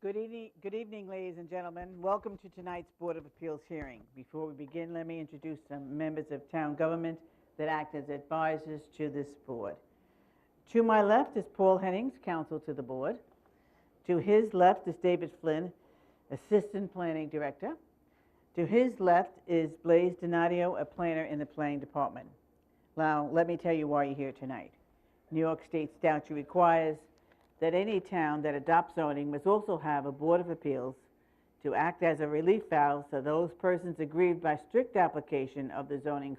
Good evening, ladies and gentlemen. Welcome to tonight's Board of Appeals hearing. Before we begin, let me introduce some members of town government that act as advisors to this board. To my left is Paul Hennings, counsel to the board. To his left is David Flynn, assistant planning director. To his left is Blaise Donadio, a planner in the planning department. Now, let me tell you why you're here tonight. New York State statute requires that any town that adopts zoning must also have a Board of Appeals to act as a relief valve so those persons aggrieved by strict application of the zoning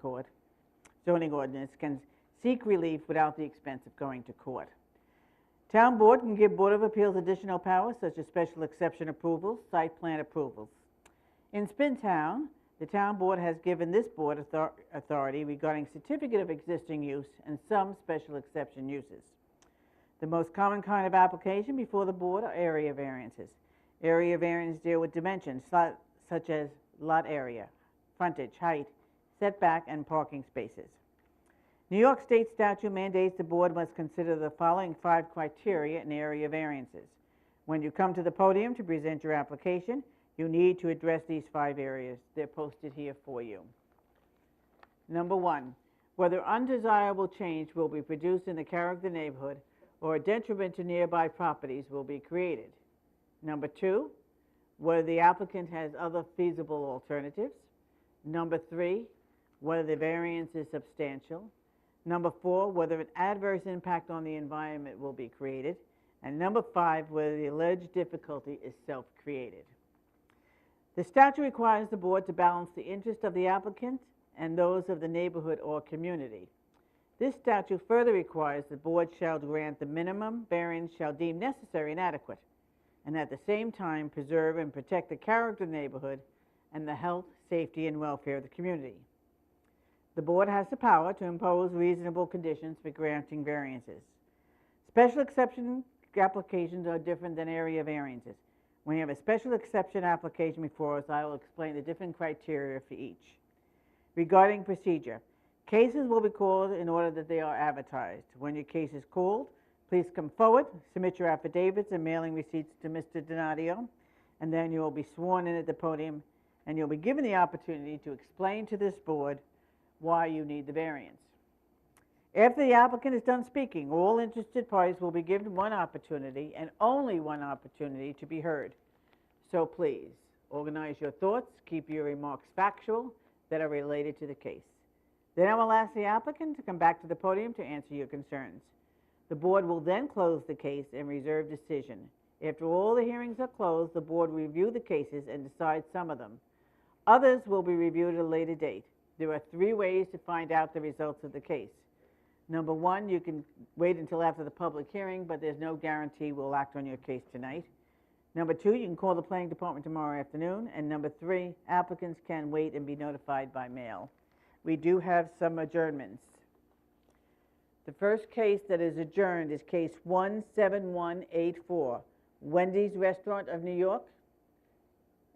ordinance can seek relief without the expense of going to court. Town board can give Board of Appeals additional powers such as special exception approvals, site plan approvals. In Smithtown, the town board has given this board authority regarding certificate of existing use and some special exception uses. The most common kind of application before the board are area variances. Area variances deal with dimensions such as lot area, frontage, height, setback, and parking spaces. New York State statute mandates the board must consider the following 5 criteria in area variances. When you come to the podium to present your application, you need to address these 5 areas. They're posted here for you. Number 1, whether undesirable change will be produced in the character of the neighborhood or a detriment to nearby properties will be created. Number 2, whether the applicant has other feasible alternatives. Number 3, whether the variance is substantial. Number 4, whether an adverse impact on the environment will be created. And number 5, whether the alleged difficulty is self-created. The statute requires the board to balance the interest of the applicant and those of the neighborhood or community. This statute further requires the board shall grant the minimum variance shall deem necessary and adequate, and at the same time preserve and protect the character of the neighborhood and the health, safety, and welfare of the community. The board has the power to impose reasonable conditions for granting variances. Special exception applications are different than area variances. When you have a special exception application before us, I will explain the different criteria for each. Regarding procedure, cases will be called in order that they are advertised. When your case is called, please come forward, submit your affidavits and mailing receipts to Mr. Donadio, and then you will be sworn in at the podium, and you'll be given the opportunity to explain to this board why you need the variance. After the applicant is done speaking, all interested parties will be given one opportunity and only one opportunity to be heard. So please, organize your thoughts, keep your remarks factual that are related to the case. Then I will ask the applicant to come back to the podium to answer your concerns. The board will then close the case and reserve decision. After all the hearings are closed, the board will review the cases and decide some of them. Others will be reviewed at a later date. There are 3 ways to find out the results of the case. Number 1, you can wait until after the public hearing, but there's no guarantee we'll act on your case tonight. Number 2, you can call the planning department tomorrow afternoon. And number 3, applicants can wait and be notified by mail. We do have some adjournments. The first case that is adjourned is case 17184, Wendy's Restaurant of New York.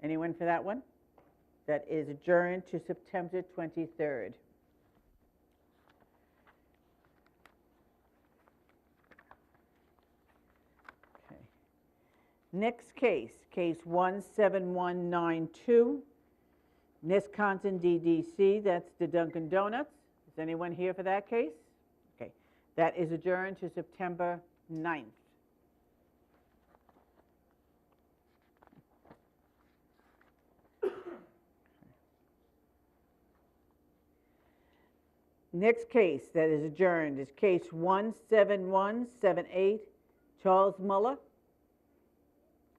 Anyone for that one? That is adjourned to September 23rd. Okay. Next case, case 17192. Wisconsin DDC, that's the Dunkin' Donuts. Is anyone here for that case? Okay, that is adjourned to September 9th. Next case that is adjourned is case 17178, Charles Muller.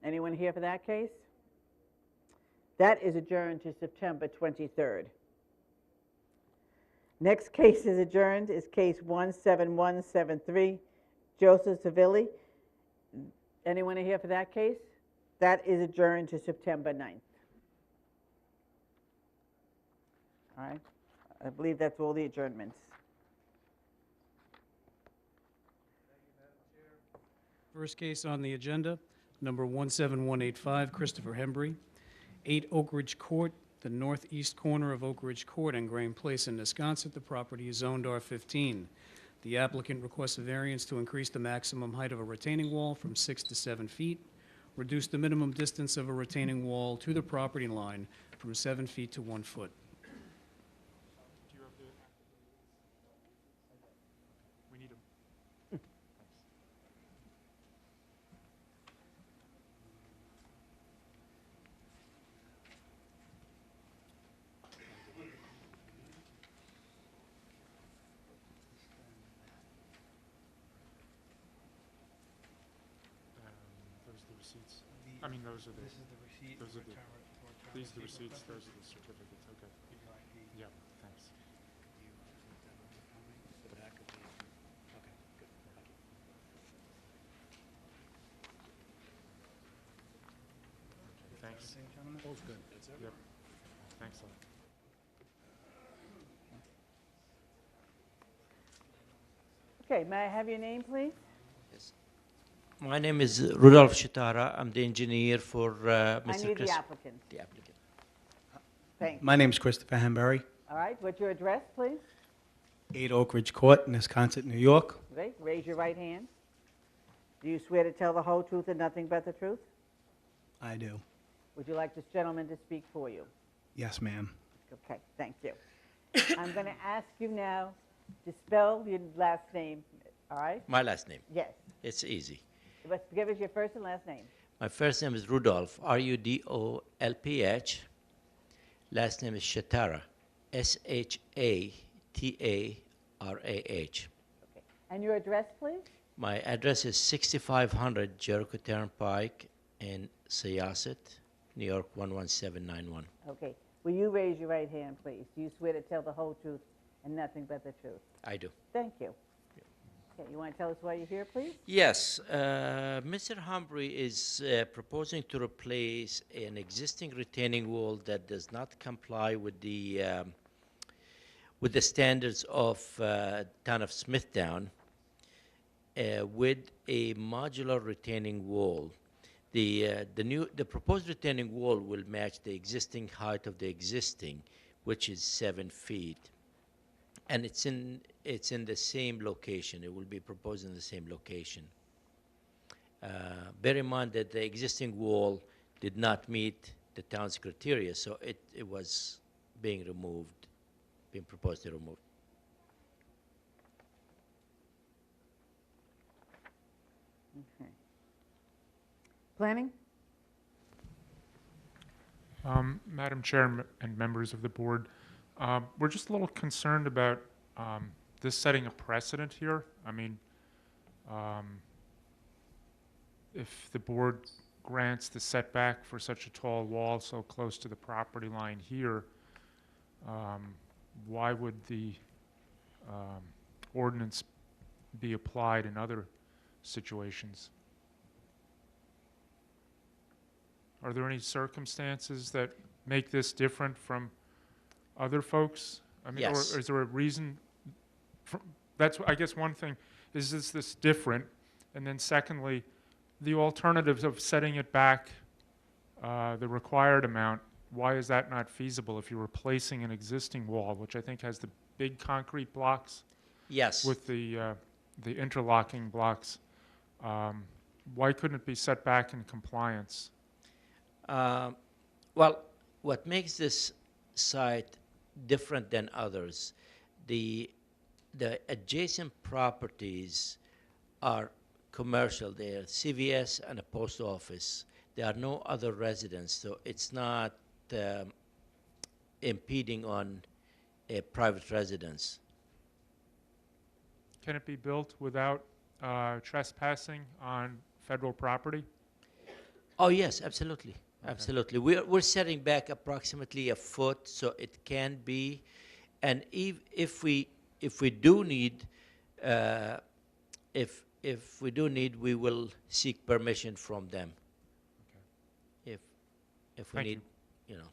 Anyone here for that case? That is adjourned to September 23rd. Next case is adjourned is case 17173, Joseph Savilli. Anyone here for that case? That is adjourned to September 9th. All right. I believe that's all the adjournments. First case on the agenda, number 17185, Christopher Hembry, 8 Oak Ridge Court, the northeast corner of Oak Ridge Court and Graham Place in Wisconsin. The property is zoned R15. The applicant requests a variance to increase the maximum height of a retaining wall from 6 to 7 feet, reduce the minimum distance of a retaining wall to the property line from 7 feet to 1 foot. Do you have the? We need them. Those are the receipts. I mean, those are the. This is the receipt. Those are the- return report, return These are the receipt receipts. request. Those are the certificates. Okay. Your ID. Yeah. Thanks. Do you want to put that on the copy? The back of the. Okay, good. Thank you. Thanks. Everything, gentlemen? All's good. That's it? Yep. Thanks a lot. Okay, may I have your name, please? Yes. My name is Rudolf Shitara. I'm the engineer for I Mr. need Chris. the applicant. The applicant. Thank you. My name's Christopher Henberry, All right, what's your address, please? 8 Oak Ridge Court, Wisconsin, New York. Okay, raise your right hand. Do you swear to tell the whole truth and nothing but the truth? I do. Would you like this gentleman to speak for you? Yes, ma'am. Okay, thank you. I'm going to ask you now to spell your last name, all right? My last name. Yes. It's easy. But give us your first and last name. My first name is Rudolph, Rudolph. Last name is Shitara, Shatara. Okay. And your address, please? My address is 6500 Jericho Turnpike in Syosset, New York 11791. Okay. Will you raise your right hand, please? Do you swear to tell the whole truth and nothing but the truth? I do. Thank you. Okay, you want to tell us why you're here, please? Yes, Mr. Humphrey is proposing to replace an existing retaining wall that does not comply with the standards of town of Smithtown with a modular retaining wall. The proposed retaining wall will match the existing height of the existing, which is 7 feet. And it's in the same location. It will be proposed in the same location. Bear in mind that the existing wall did not meet the town's criteria, so it was being proposed to remove. Okay. Planning? Madam Chair and members of the board, we're just a little concerned about this setting a precedent here. I mean, if the board grants the setback for such a tall wall so close to the property line here, why would the ordinance be applied in other situations? Are there any circumstances that make this different from other folks? I mean, Yes. or is there a reason? That's, I guess, one thing. Is this different? And then secondly, the alternatives of setting it back the required amount, why is that not feasible if you're replacing an existing wall, which I think has the big concrete blocks Yes. with the interlocking blocks? Why couldn't it be set back in compliance? Well, what makes this site different than others, the adjacent properties are commercial. They're CVS and a post office. There are no other residents, so it's not impeding on a private residence. Can it be built without trespassing on federal property? Oh, yes, absolutely. Absolutely. We're setting back approximately a foot, so it can be. And if we do need, if we do need, we will seek permission from them. Okay. If we Thank need, you know.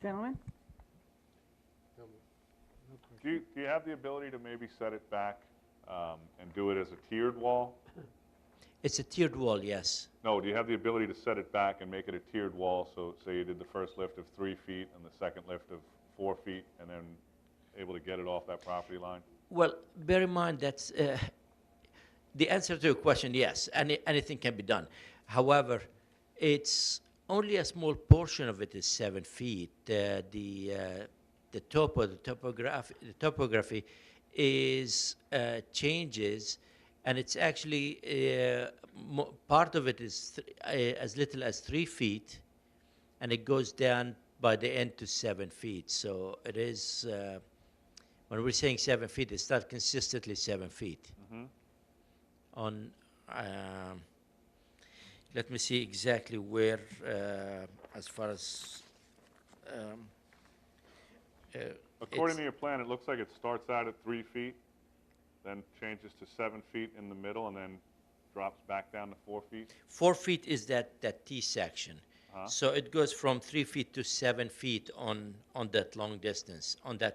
Gentlemen? Do you have the ability to maybe set it back and do it as a tiered wall? It's a tiered wall, yes. No, do you have the ability to set it back and make it a tiered wall? So say you did the first lift of 3 feet and the second lift of 4 feet, and then able to get it off that property line? Well, bear in mind that The answer to your question, yes, anything can be done. However, it's only a small portion of it is 7 feet. The topography is changes, and it's actually part of it is as little as 3 feet, and it goes down by the end to 7 feet. So it is, when we're saying 7 feet, it's not consistently 7 feet. On, let me see exactly where, as far as, According to your plan, it looks like it starts out at 3 feet, then changes to 7 feet in the middle, and then drops back down to 4 feet. 4 feet is that T section. So it goes from 3 feet to 7 feet on that long distance, on the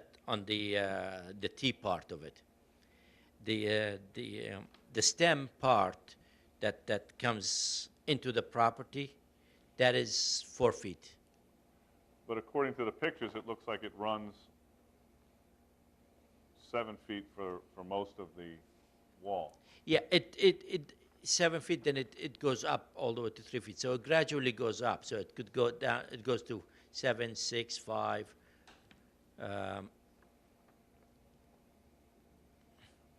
T part of it. The stem part that comes into the property, that is 4 feet. But according to the pictures, it looks like it runs 7 feet for most of the wall. Yeah, it 7 feet, then it goes up all the way to 3 feet. So it gradually goes up. So it could go down, it goes to 7, 6, 5.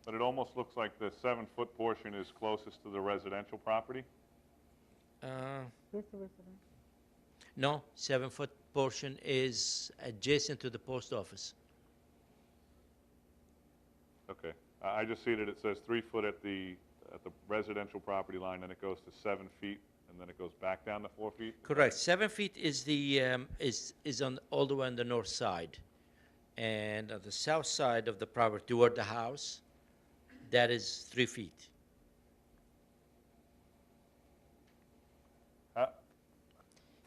But it almost looks like the 7-foot portion is closest to the residential property. Where's the resident? No, 7-foot portion is adjacent to the post office. Okay. I just see that it says 3 foot at the residential property line, and it goes to 7 feet, and then it goes back down to 4 feet. Correct. 7 feet is the is on all the way on the north side, and on the south side of the property toward the house, that is 3 feet.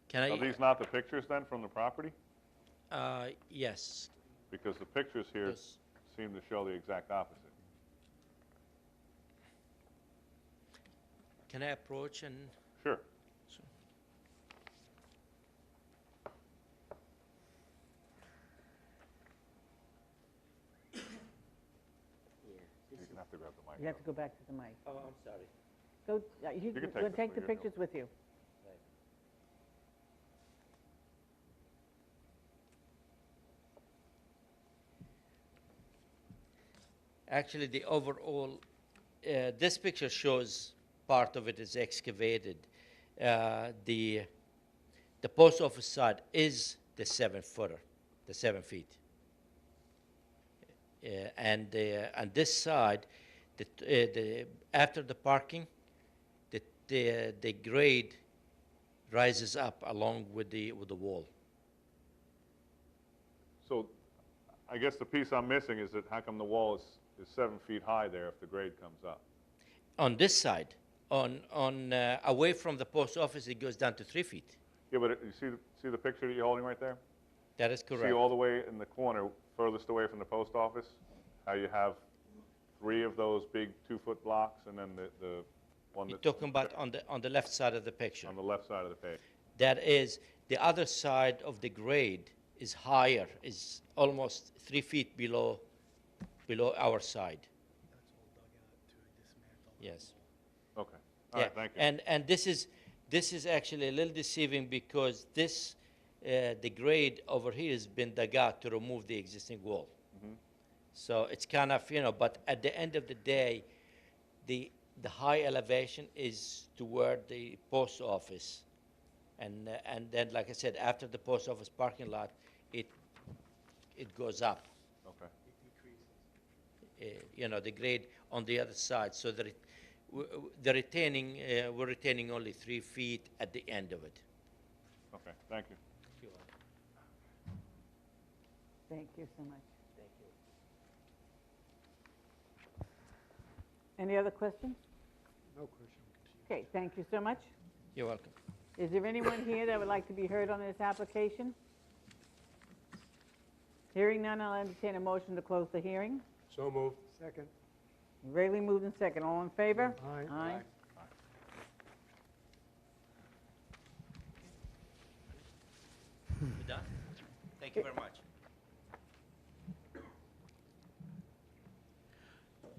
Can Are these not the pictures then from the property? Yes. Because the pictures here Yes. seem to show the exact opposite. Can I approach and? Sure. You're gonna have to grab the mic. You have to go back to the mic. Oh, I'm sorry. Go, you can can take go this take when the you're pictures with you. Actually, the overall, this picture shows part of it is excavated. The post office side is the 7-footer, the 7 feet. And this side, after the parking, the grade rises up along with the wall. So I guess the piece I'm missing is that how come the wall is 7 feet high there if the grade comes up? On this side, away from the post office, it goes down to 3 feet. Yeah, but you see the picture that you're holding right there? That is correct. See all the way in the corner, furthest away from the post office, how you have 3 of those big 2-foot blocks, and then the one You're that's talking about on the left side of the picture. on the left side of the page. That is, the other side of the grade is higher, is almost 3 feet below our side. That's all dug out to dismantle. Yes. Okay. All right, thank you. And this is actually a little deceiving because this the grade over here has been dug out to remove the existing wall. So it's kind of, but at the end of the day, the high elevation is toward the post office. And then, like I said, after the post office parking lot, it goes up. Okay. The grade on the other side, so that we're retaining only 3 feet at the end of it. Okay, thank you. Thank you so much. Thank you. Any other questions? No question. Okay, thank you so much. You're welcome. Is there anyone here that would like to be heard on this application? Hearing none, I'll entertain a motion to close the hearing. So moved. Second. Rayleigh moved in second. All in favor? Aye. Aye. We're done? Thank you very much.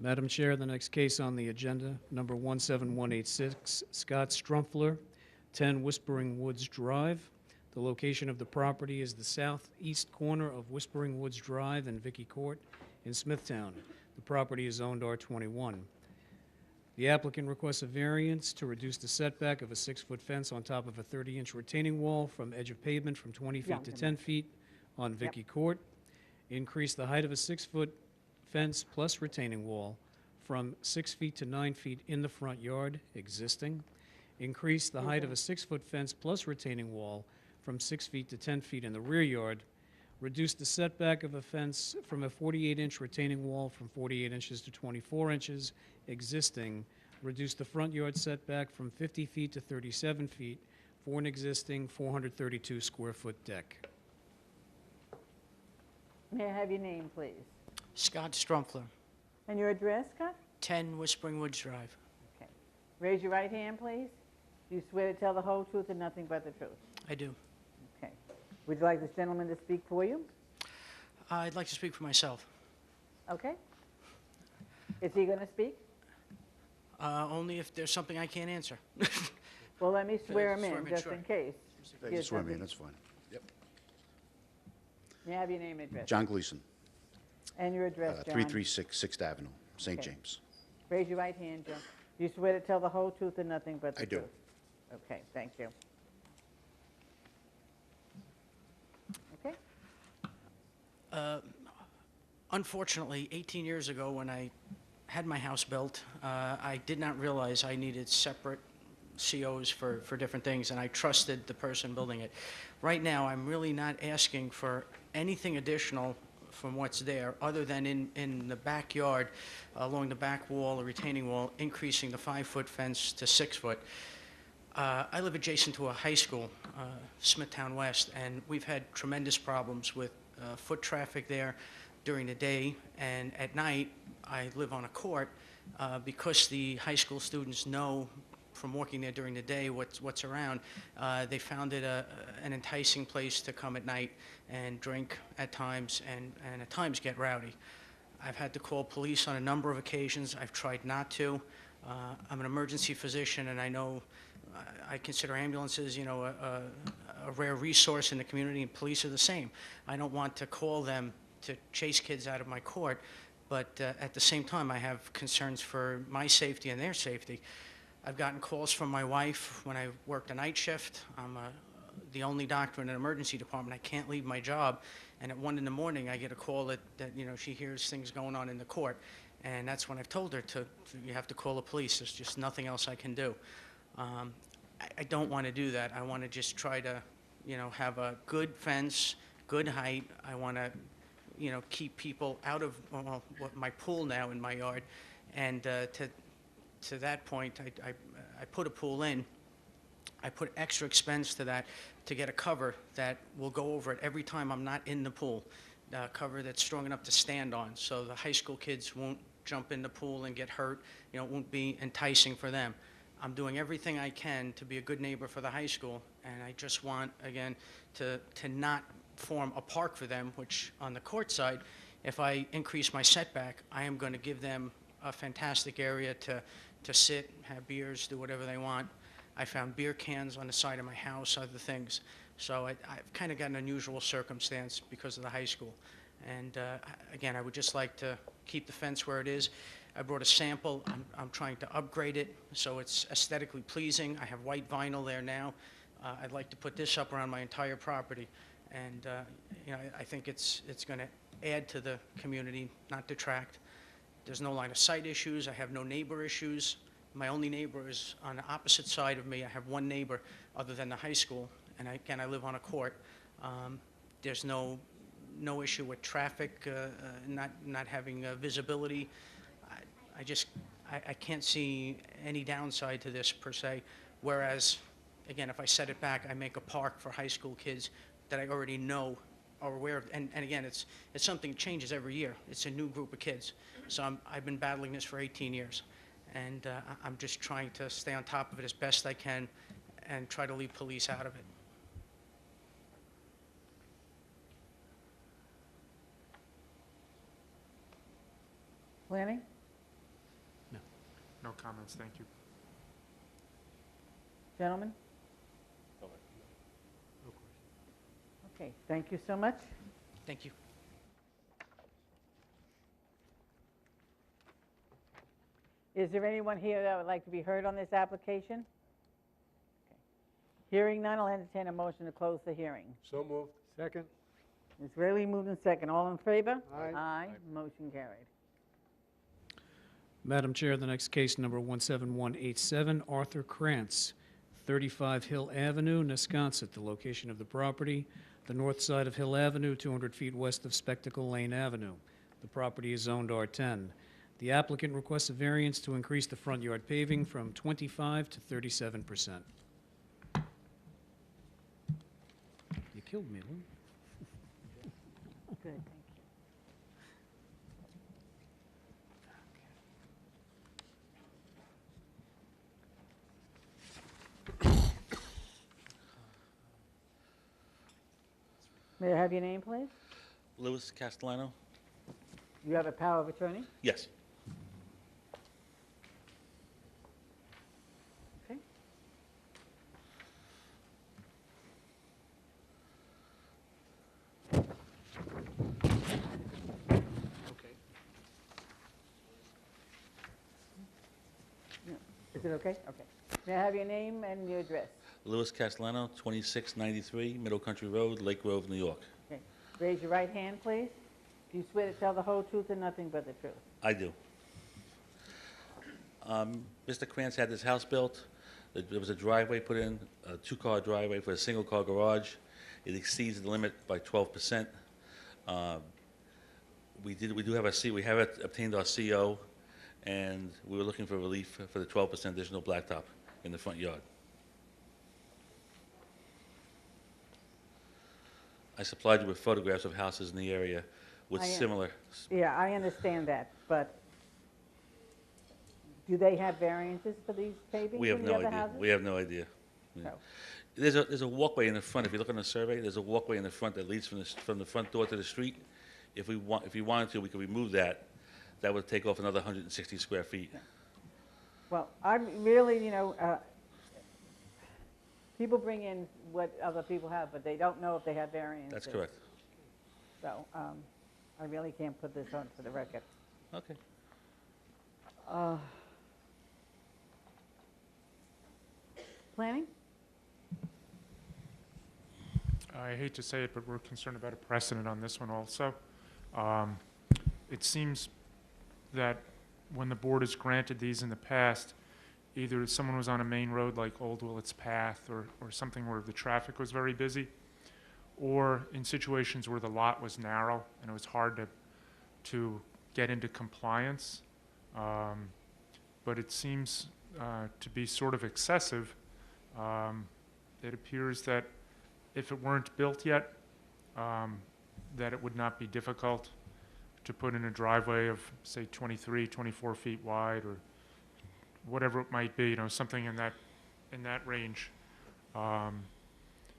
Madam Chair, the next case on the agenda, number 17186, Scott Strumpfler, 10 Whispering Woods Drive. The location of the property is the southeast corner of Whispering Woods Drive and Vicky Court in Smithtown. The property is zoned R21. The applicant requests a variance to reduce the setback of a 6-foot fence on top of a 30-inch retaining wall from edge of pavement from 20 feet to 10 feet on Vicky Court, increase the height of a 6-foot fence plus retaining wall from 6 feet to 9 feet in the front yard, existing, increase the height of a 6-foot fence plus retaining wall from 6 feet to 10 feet in the rear yard, reduce the setback of a fence from a 48-inch retaining wall from 48 inches to 24 inches, existing, reduce the front yard setback from 50 feet to 37 feet for an existing 432 square foot deck. May I have your name, please? Scott Strumpfler, And your address, Scott? 10 Whispering Woods Drive. Okay. Raise your right hand, please. Do you swear to tell the whole truth and nothing but the truth? I do. Okay. Would you like this gentleman to speak for you? I'd like to speak for myself. Okay. Is he going to speak? Only if there's something I can't answer. Well, let me swear him Swear in, him in, just sure. in case. They Yes, can swear me in, nothing- that's fine. Yep. May I have your name and address? John Gleason, And your address, John? 336 6th Avenue, St. Okay. James. Raise your right hand, John. Do you swear to tell the whole truth and nothing but the I do. truth? Okay, thank you. Okay. Unfortunately, 18 years ago when I had my house built, I did not realize I needed separate COs for different things, and I trusted the person building it. Right now, I'm really not asking for anything additional from what's there, other than in the backyard, along the back wall, the retaining wall, increasing the 5-foot fence to 6 foot. I live adjacent to a high school, Smithtown West, and we've had tremendous problems with foot traffic there during the day, and at night, I live on a court, because the high school students know from walking there during the day what's around. They found it an enticing place to come at night and drink at times, and at times get rowdy. I've had to call police on a number of occasions. I've tried not to. I'm an emergency physician, and I know I consider ambulances, you know, a rare resource in the community, and police are the same. I don't want to call them to chase kids out of my court, but at the same time, I have concerns for my safety and their safety. I've gotten calls from my wife when I worked a night shift. I'm the only doctor in an emergency department. I can't leave my job, and at 1 in the morning, I get a call that you know, she hears things going on in the court, and that's when I've told her you have to call the police. There's just nothing else I can do. I don't want to do that. I want to just try to, you know, have a good fence, good height. I want to, you know, keep people out of my pool now in my yard, and to that point, I put a pool in. I put extra expense to that to get a cover that will go over it every time I'm not in the pool, a cover that's strong enough to stand on, so the high school kids won't jump in the pool and get hurt. You know, it won't be enticing for them. I'm doing everything I can to be a good neighbor for the high school, and I just want, again, to not form a park for them, which on the court side, if I increase my setback, I am going to give them a fantastic area to sit, have beers, do whatever they want. I found beer cans on the side of my house, other things. So I've kind of got an unusual circumstance because of the high school. And again, I would just like to keep the fence where it is. I brought a sample. I'm trying to upgrade it so it's aesthetically pleasing. I have white vinyl there now. I'd like to put this up around my entire property. And you know, I think it's going to add to the community, not detract. There's no line of sight issues. I have no neighbor issues. My only neighbor is on the opposite side of me. I have one neighbor other than the high school, and again, I live on a court. There's no issue with traffic, not having visibility. I can't see any downside to this per se. Whereas, again, if I set it back, I make a park for high school kids that I already know are aware of. And again, it's something that changes every year. It's a new group of kids. So I've been battling this for 18 years. And I'm just trying to stay on top of it as best I can and try to leave police out of it. Planning? No comments, thank you. Gentlemen? Okay, thank you so much. Thank you. Is there anyone here that would like to be heard on this application? Okay. Hearing none, I'll entertain a motion to close the hearing. So moved. Second. Ms. Rayleigh moved in second. All in favor? Aye. Aye. Motion carried. Madam Chair, the next case, number 17187, Arthur Krantz, 35 Hill Avenue, Nesconset. The location of the property, the north side of Hill Avenue, 200 feet west of Spectacle Lane Avenue. The property is zoned R10. The applicant requests a variance to increase the front yard paving from 25 to 37%. You killed me, Lou. Good, thank you. May I have your name, please? Louis Castellano? You have a power of attorney? Yes. Okay. Okay. Is it okay? Okay. May I have your name and your address? Louis Castellano, 2693 Middle Country Road, Lake Grove, New York. Okay. Raise your right hand, please. Do you swear to tell the whole truth and nothing but the truth? I do. Mr. Krantz had this house built. There was a driveway put in, a two-car driveway for a single-car garage. It exceeds the limit by 12%. We do have we have obtained our CO, and we were looking for relief for the 12% additional blacktop in the front yard. I supplied you with photographs of houses in the area with I am. similar. Yeah, I understand that, but do they have variances for these pavings We have in the no other idea. houses? We have no idea. No. There's a walkway in the front. If you look on the survey, there's a walkway in the front that leads from the front door to the street. If you wanted to, we could remove that. That would take off another 160 square feet. Well, I'm really, people bring in what other people have, but they don't know if they have variances. That's correct. So I really can't put this on for the record. Okay. Planning? I hate to say it, but we're concerned about a precedent on this one also. It seems that when the board has granted these in the past, either someone was on a main road like Old Willets Path or something where the traffic was very busy, or in situations where the lot was narrow and it was hard to get into compliance. But it seems to be sort of excessive. It appears that if it weren't built yet, that it would not be difficult to put in a driveway of, say, 23, 24 feet wide, or whatever it might be, something in that range.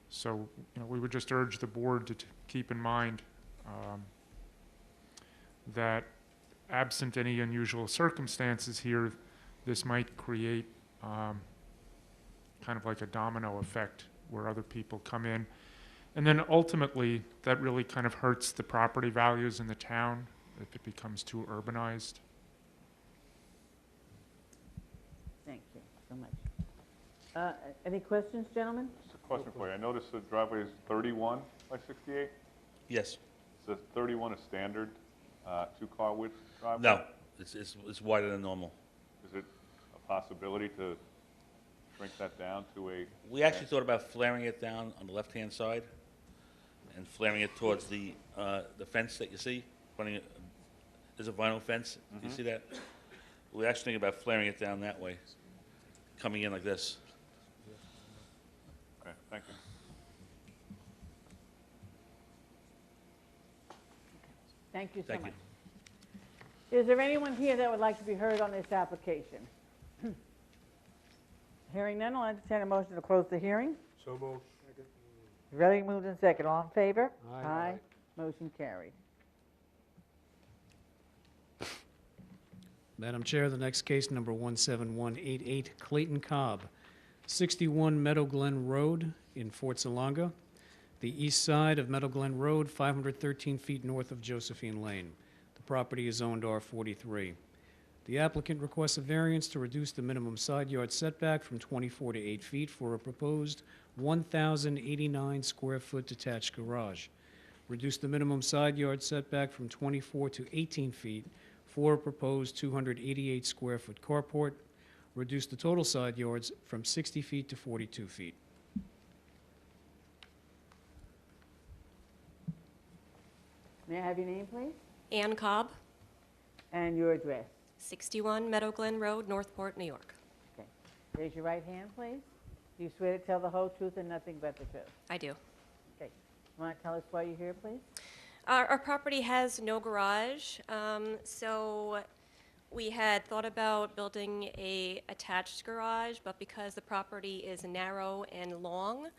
So, we would just urge the board to keep in mind that absent any unusual circumstances here, this might create kind of like a domino effect where other people come in. And then ultimately, that really kind of hurts the property values in the town if it becomes too urbanized. Thank you so much. Any questions, gentlemen? Just a question for you. I noticed the driveway is 31 by 68. Yes. Is the 31 a standard two-car width driveway? No, it's wider than normal. Is it a possibility to shrink that down to a? We actually thought about flaring it down on the left-hand side and flaring it towards the fence that you see. There's a vinyl fence. Do you see that? We're actually thinking about flaring it down that way, coming in like this. Okay, thank you. Thank you so Thank much. Is there anyone here that would like to be heard on this application? Hearing none, I'll entertain a motion to close the hearing. So moved. Second. Ready, moved in second. All in favor? Aye. Motion carried. Madam Chair, the next case, number 17188, Clayton Cobb, 61 Meadow Glen Road in Fort Salonga, the east side of Meadow Glen Road, 513 feet north of Josephine Lane. The property is zoned R43. The applicant requests a variance to reduce the minimum side yard setback from 24 to 8 feet for a proposed 1,089 square foot detached garage. Reduce the minimum side yard setback from 24 to 18 feet for a proposed 288 square foot carport. Reduce the total side yards from 60 feet to 42 feet. May I have your name, please? Ann Cobb, And your address? 61 Meadow Glen Road, Northport, New York. Okay. Raise your right hand, please. Do you swear to tell the whole truth and nothing but the truth? I do. Okay. Want to tell us why you're here, please? Our property has no garage, so we had thought about building a attached garage, but because the property is narrow and long,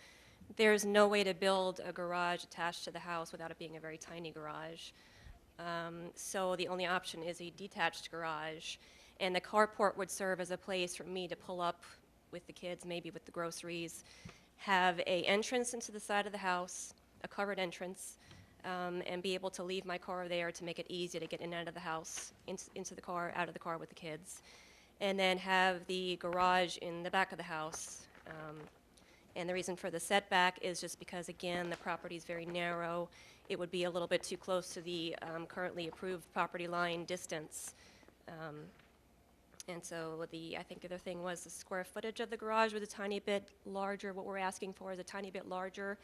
there's no way to build a garage attached to the house without it being a very tiny garage. So the only option is a detached garage, and the carport would serve as a place for me to pull up with the kids, maybe with the groceries, have a entrance into the side of the house, a covered entrance, and be able to leave my car there to make it easy to get in and out of the house, into the car, out of the car with the kids, and then have the garage in the back of the house. And the reason for the setback is just because, again, the property is very narrow. It would be a little bit too close to the currently approved property line distance. And so I think the other thing was the square footage of the garage was a tiny bit larger. What we're asking for is a tiny bit larger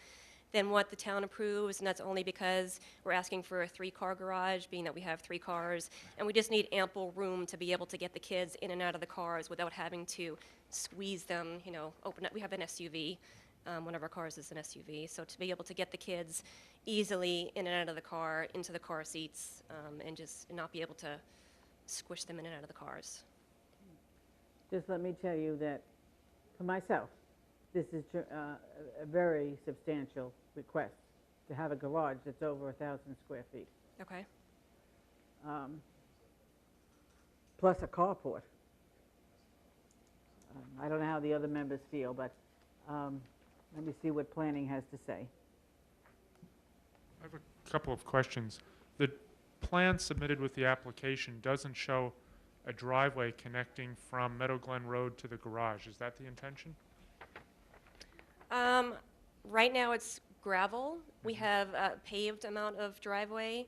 than what the town approves, and that's only because we're asking for a 3-car garage, being that we have 3 cars, and we just need ample room to be able to get the kids in and out of the cars without having to squeeze them, open up. We have an SUV. One of our cars is an SUV, so to be able to get the kids easily in and out of the car, into the car seats, and just not be able to squish them in and out of the cars. Just let me tell you that, for myself, this is a very substantial request to have a garage that's over 1,000 square feet, Okay. plus a carport. I don't know how the other members feel, but let me see what planning has to say. I have a couple of questions. The plan submitted with the application doesn't show a driveway connecting from Meadow Glen Road to the garage. Is that the intention? Right now it's gravel. We have a paved amount of driveway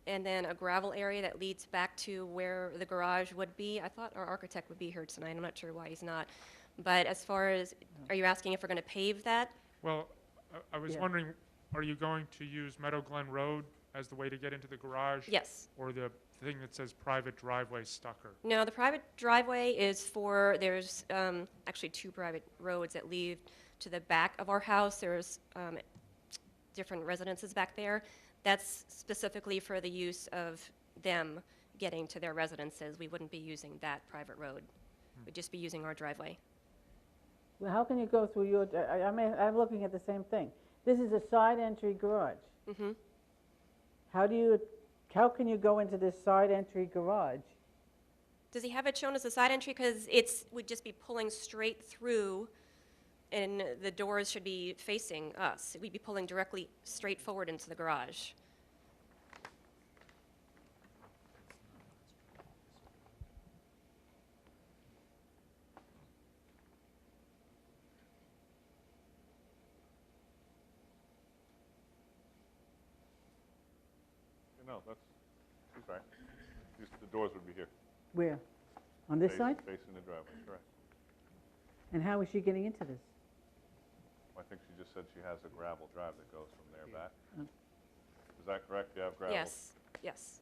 and then a gravel area that leads back to where the garage would be. I thought our architect would be here tonight. I'm not sure why he's not. But as far as, are you asking if we're going to pave that? Well, I was Yeah. wondering, are you going to use Meadow Glen Road as the way to get into the garage? Yes. Or the thing that says private driveway stucker? No, the private driveway is for, there's actually 2 private roads that lead to the back of our house. There's different residences back there. That's specifically for the use of them getting to their residences. We wouldn't be using that private road. We'd just be using our driveway. Well, how can you go through your, I'm looking at the same thing. This is a side entry garage. Mm-hmm. How can you go into this side entry garage? Does he have it shown as a side entry? Because we'd just be pulling straight through, and the doors should be facing us. We'd be pulling directly straight forward into the garage. No, she's right. The doors would be here. Where? On this side? Facing the driveway, correct. And how is she getting into this? I think she just said she has a gravel drive that goes from there back. Oh. Is that correct? You have gravel? Yes, yes.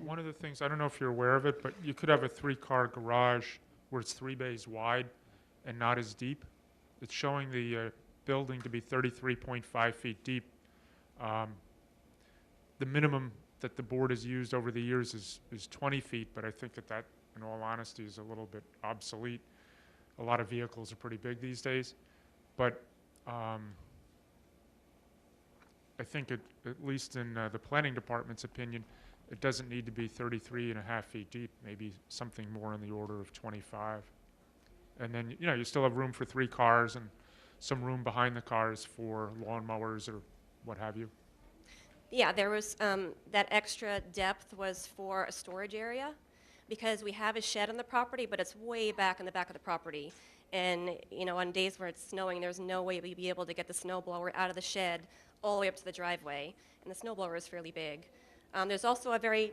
One of the things, I don't know if you're aware of it, but you could have a 3-car garage where it's 3 bays wide and not as deep. It's showing the building to be 33.5 feet deep. The minimum that the board has used over the years is 20 feet, but I think that, in all honesty, is a little bit obsolete. A lot of vehicles are pretty big these days. But I think at least in the planning department's opinion, it doesn't need to be 33.5 feet deep, maybe something more in the order of 25. And then, you still have room for 3 cars and some room behind the cars for lawn mowers or what have you. Yeah, there was, that extra depth was for a storage area, because we have a shed on the property, but it's way back in the back of the property. And, on days where it's snowing, there's no way we'd be able to get the snow blower out of the shed all the way up to the driveway, and the snow blower is fairly big. There's also a very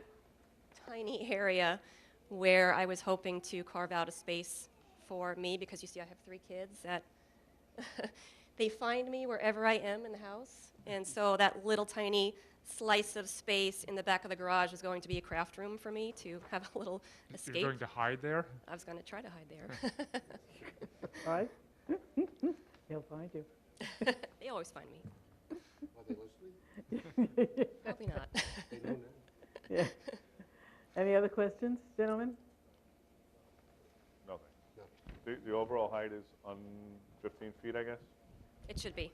tiny area where I was hoping to carve out a space for me, because you see I have 3 kids that they find me wherever I am in the house, and so that little tiny slice of space in the back of the garage was going to be a craft room for me to have a little escape. You're going to hide there? I was going to try to hide there. All right? They'll find you. They always find me. Are they listening? Probably not. They know now. Yeah. Any other questions, gentlemen? Nothing. The overall height is 15 feet, I guess? It should be.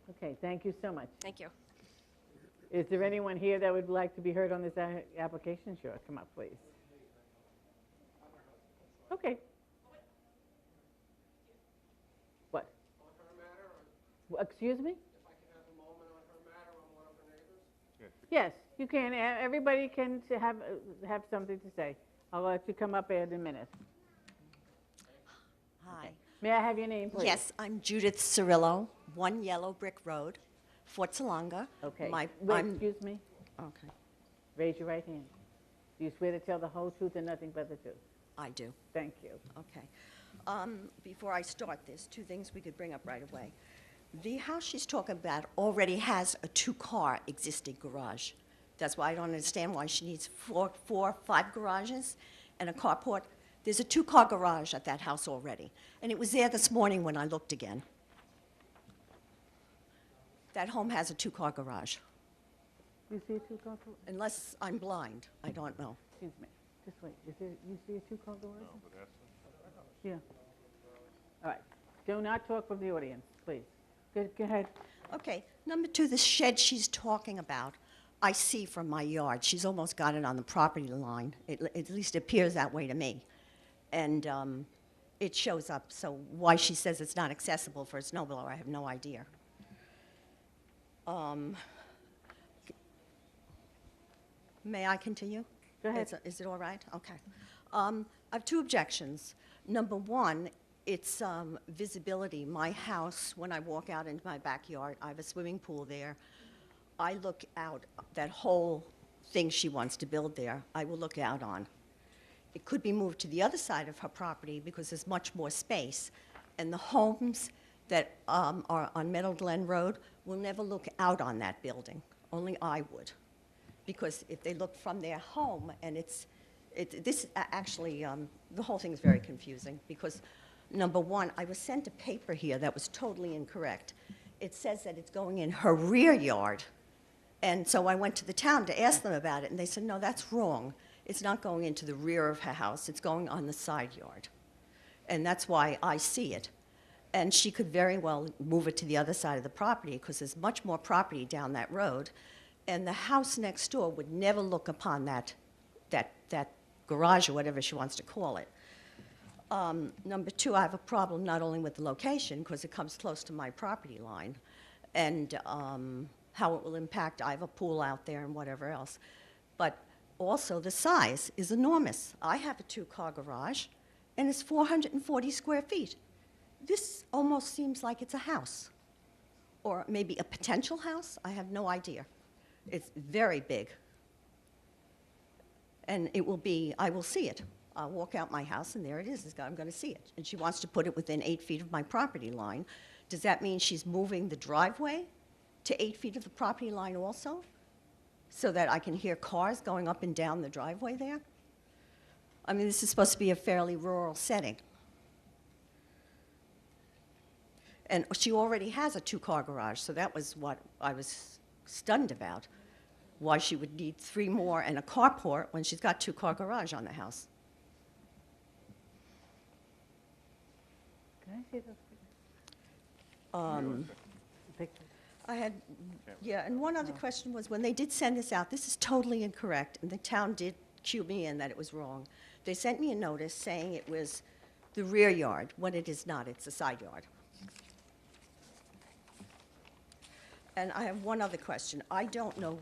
Okay, thank you so much. Thank you. Is there anyone here that would like to be heard on this application? Sure, come up, please. Okay. What? On her matter, Excuse me? if I can have a moment on her matter on one of her neighbors? Yes, you can. Everybody can have something to say. I'll let you come up in a minute. Hi. May I have your name, please? Yes, I'm Judith Cirillo, 1 Yellow Brick Road, Fort Salonga. Okay. My- Wait, I'm- excuse me. Okay, Raise your right hand. Do you swear to tell the whole truth and nothing but the truth? I do. Thank you. Okay. Before I start, there's 2 things we could bring up right away. The house she's talking about already has a 2-car existing garage. That's why I don't understand why she needs 5 garages and a carport. There's a 2-car garage at that house already, and it was there this morning when I looked again. That home has a 2-car garage, You see a two-car garage? unless I'm blind. I don't know. Excuse me. Just wait. You see a two-car garage? No, but that's, Yeah. All right. Do not talk from the audience, please. Go ahead. Okay, number 2, the shed she's talking about, I see from my yard. She's almost got it on the property line. At least it appears that way to me. And it shows up, so why she says it's not accessible for a snowblower, I have no idea. May I continue? Go ahead. Is it all right? Okay. I have 2 objections. Number 1, it's visibility. My house, when I walk out into my backyard, I have a swimming pool there. I look out, that whole thing she wants to build there, I will look out on. It could be moved to the other side of her property because there's much more space. And the homes that are on Meadow Glen Road will never look out on that building. Only I would. Because if they look from their home, and the whole thing is very confusing because, number 1, I was sent a paper here that was totally incorrect. It says that it's going in her rear yard. And so I went to the town to ask them about it, and they said, no, that's wrong. It's not going into the rear of her house. It's going on the side yard. And that's why I see it. And she could very well move it to the other side of the property because there's much more property down that road. And the house next door would never look upon that garage or whatever she wants to call it. Number 2, I have a problem not only with the location, because it comes close to my property line, and how it will impact, I have a pool out there and whatever else, but also the size is enormous. I have a 2-car garage, and it's 440 square feet. This almost seems like it's a house, or maybe a potential house. I have no idea. It's very big. And it will be, I will see it. I'll walk out my house, and there it is. I'm going to see it. And she wants to put it within 8 feet of my property line. Does that mean she's moving the driveway to 8 feet of the property line also? So that I can hear cars going up and down the driveway there? I mean, this is supposed to be a fairly rural setting. And she already has a 2-car garage, so that was what I was stunned about. Why she would need 3 more and a carport when she's got 2-car garage on the house. Can I see those? Picture. I had, yeah, and one other question was, when they did send this out, this is totally incorrect, and the town did cue me in that it was wrong. They sent me a notice saying it was the rear yard, when it is not, it's the side yard. And I have one other question. I don't know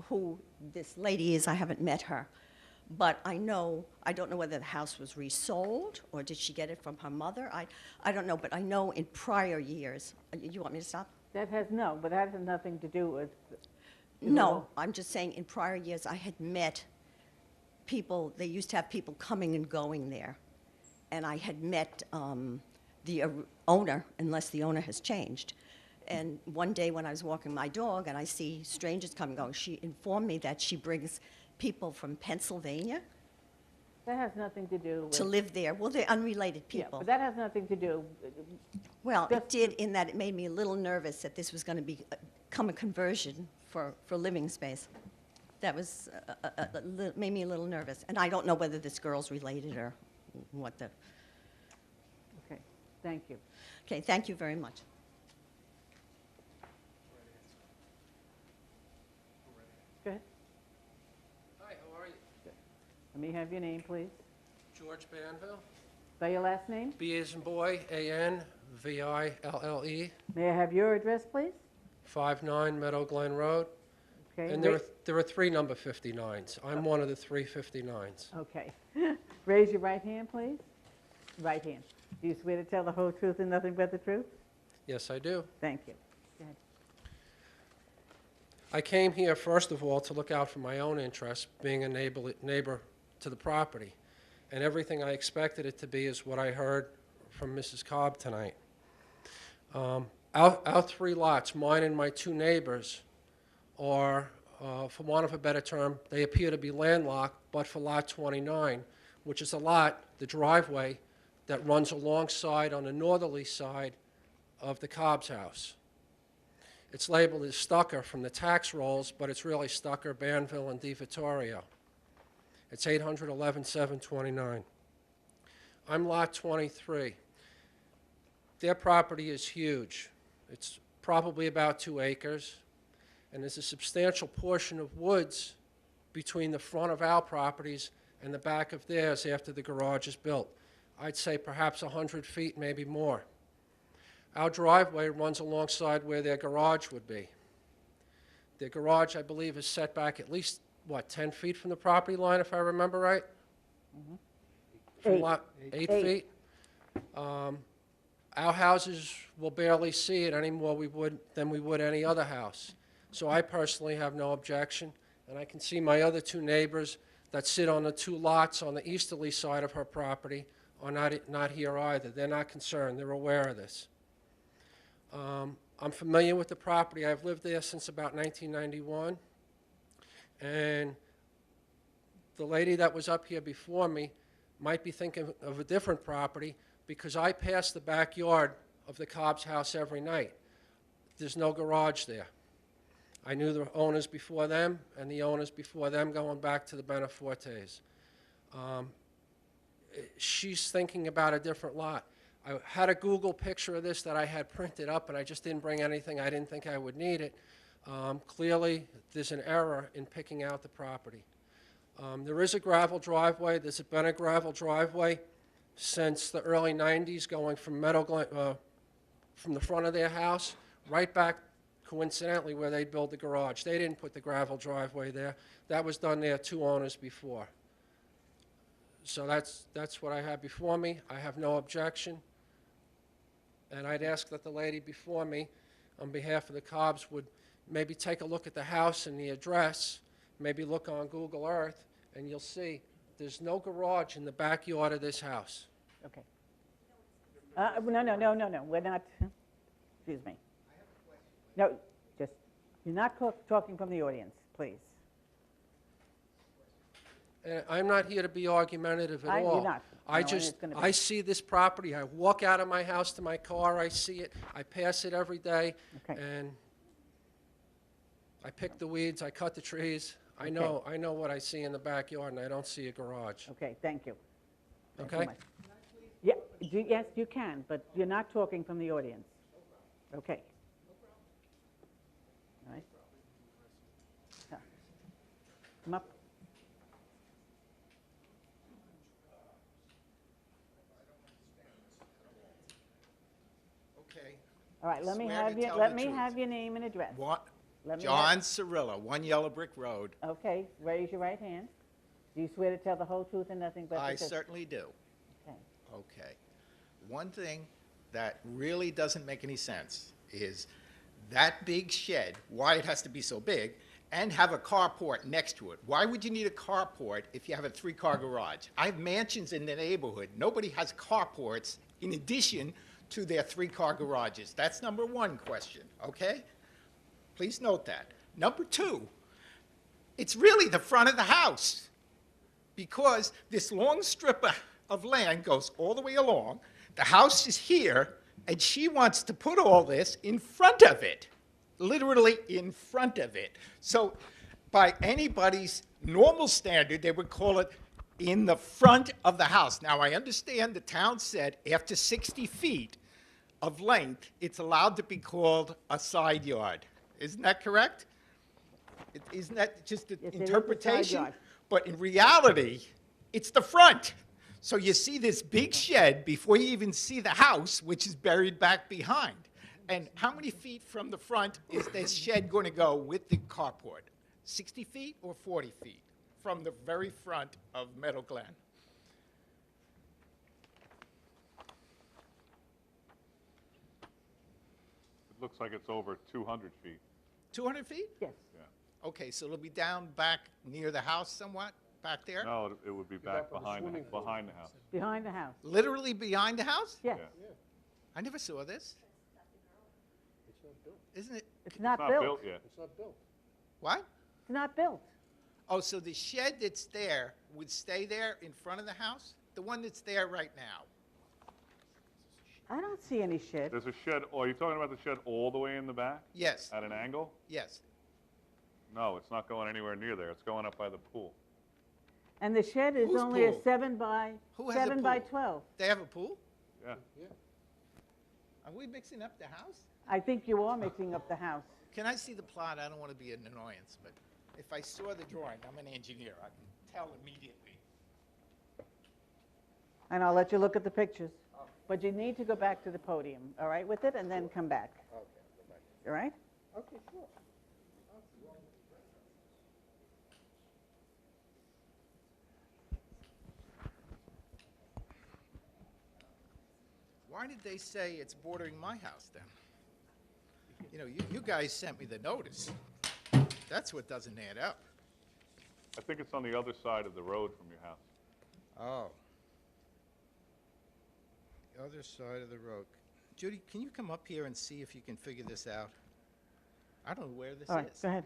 who this lady is, I haven't met her, but I don't know whether the house was resold, or did she get it from her mother? I don't know, but I know in prior years, you want me to stop? But that has nothing to do with. No, I'm just saying, in prior years, I had met people, they used to have people coming and going there. And I had met the owner, unless the owner has changed. And one day when I was walking my dog and I see strangers coming and going, she informed me that she brings people from Pennsylvania That has nothing to do with. to live there. Well, they're unrelated Yeah, people. but that has nothing to do. Well, it just- did in that it made me a little nervous that this was going to become a conversion for living space. That was, made me a little nervous. And I don't know whether this girl's related or what the, Okay, thank you. okay, thank you very much. Go ahead. Hi, how are you? Let me have your name, please. George Banville. Spell your last name. B as in boy, A-N-V-I-L-L-E, May I have your address, please? 59 Meadow Glen Road. Okay. And there are three number 59s. I'm one of the three 59s. Okay. Raise your right hand, please. Right hand. Do you swear to tell the whole truth and nothing but the truth? Yes, I do. Thank you. Go ahead. I came here, first of all, to look out for my own interests, being a neighbor to the property. And everything I expected it to be is what I heard from Mrs. Cobb tonight. Our three lots, mine and my two neighbors, are, for want of a better term, they appear to be landlocked, but for Lot 29, which is a lot, the driveway, that runs alongside on the northerly side of the Cobb's house. It's labeled as Stucker from the tax rolls, but it's really Stucker, Banville, and Di Vittorio. It's 811,729. I'm Lot 23. Their property is huge. It's probably about 2 acres, and there's a substantial portion of woods between the front of our properties and the back of theirs after the garage is built. I'd say perhaps 100 feet, maybe more. Our driveway runs alongside where their garage would be. Their garage, I believe, is set back at least, 10 feet from the property line, if I remember right? From 8 feet? Our houses will barely see it any more than we would any other house. So I personally have no objection, and I can see my other two neighbors that sit on the 2 lots on the easterly side of her property are not here either. They're not concerned. They're aware of this. I'm familiar with the property. I've lived there since about 1991. And the lady that was up here before me might be thinking of a different property because I pass the backyard of the Cobb's house every night. There's no garage there. I knew the owners before them and the owners before them going back to the Benefortes. She's thinking about a different lot. I had a Google picture of this that I had printed up, and I just didn't bring anything. I didn't think I would need it. Clearly, there's an error in picking out the property. There is a gravel driveway. There's been a gravel driveway since the early 90s going from from the front of their house right back, coincidentally, where they built the garage. They didn't put the gravel driveway there. That was done there 2 owners before. So that's what I have before me. I have no objection. And I'd ask that the lady before me, on behalf of the Cobbs, would maybe take a look at the house and the address, maybe look on Google Earth, and you'll see there's no garage in the backyard of this house. Okay. No, we're not, excuse me. No, just, you're not talking from the audience, please. And I'm not here to be argumentative at all. You're not. No, and it's gonna be. I see this property. I walk out of my house to my car. I see it. I pass it every day. Okay. And I pick the weeds. I cut the trees. I know what I see in the backyard, and I don't see a garage. Okay, thank you. Thank you Okay? much. Yeah, yes, you can, but you're not talking from the audience. Okay. All right. So, come up. Okay. All right, let me Swear to have you, tell let the me truth. have your name and address. What? Let me John Cirillo, 1 Yellow Brick Road. Okay, raise your right hand. Do you swear to tell the whole truth and nothing but the I truth? certainly do. Okay. Okay. One thing that really doesn't make any sense is that big shed, why it has to be so big, and have a carport next to it. Why would you need a carport if you have a 3-car garage? I have mansions in the neighborhood. Nobody has carports in addition to their 3-car garages. That's number one question, okay? Please note that. Number two, it's really the front of the house, because this long strip of land goes all the way along. The house is here, and she wants to put all this in front of it, literally in front of it. So by anybody's normal standard, they would call it in the front of the house. Now, I understand the town said after 60 feet of length, it's allowed to be called a side yard. Isn't that correct? Isn't that just an Yes, it is a side interpretation? yard. But in reality, it's the front. So you see this big shed before you even see the house, which is buried back behind. And how many feet from the front is this shed going to go with the carport? 60 feet or 40 feet from the very front of Meadow Glen? It looks like it's over 200 feet. 200 feet? Yes. Yeah. Okay, so it'll be down back near the house somewhat, back there? No, it would be back behind the house. Behind the house. Literally behind the house? Yes. Yeah. I never saw this. Isn't it? It's not It's not built. built yet. What? It's not built. Oh, so the shed that's there would stay there in front of the house? The one that's there right now? I don't see any shed. There's a shed, oh, are you talking about the shed all the way in the back? Yes, At an angle? yes. No, it's not going anywhere near there. It's going up by the pool. And the shed is Whose only a pool? 7 by, Who has a 7 by pool? 12. They have a pool? Yeah. Are we mixing up the house? I think you are mixing up the house. Can I see the plot? I don't want to be an annoyance, but if I saw the drawing, I'm an engineer, I can tell immediately. And I'll let you look at the pictures. But you need to go back to the podium, all right, with it, and then come back. Okay, All right? okay, sure. Why did they say it's bordering my house then? You know, you guys sent me the notice. That's what doesn't add up. I think it's on the other side of the road from your house. Oh. The other side of the road. Judy, can you come up here and see if you can figure this out? I don't know where this All right, is. go ahead.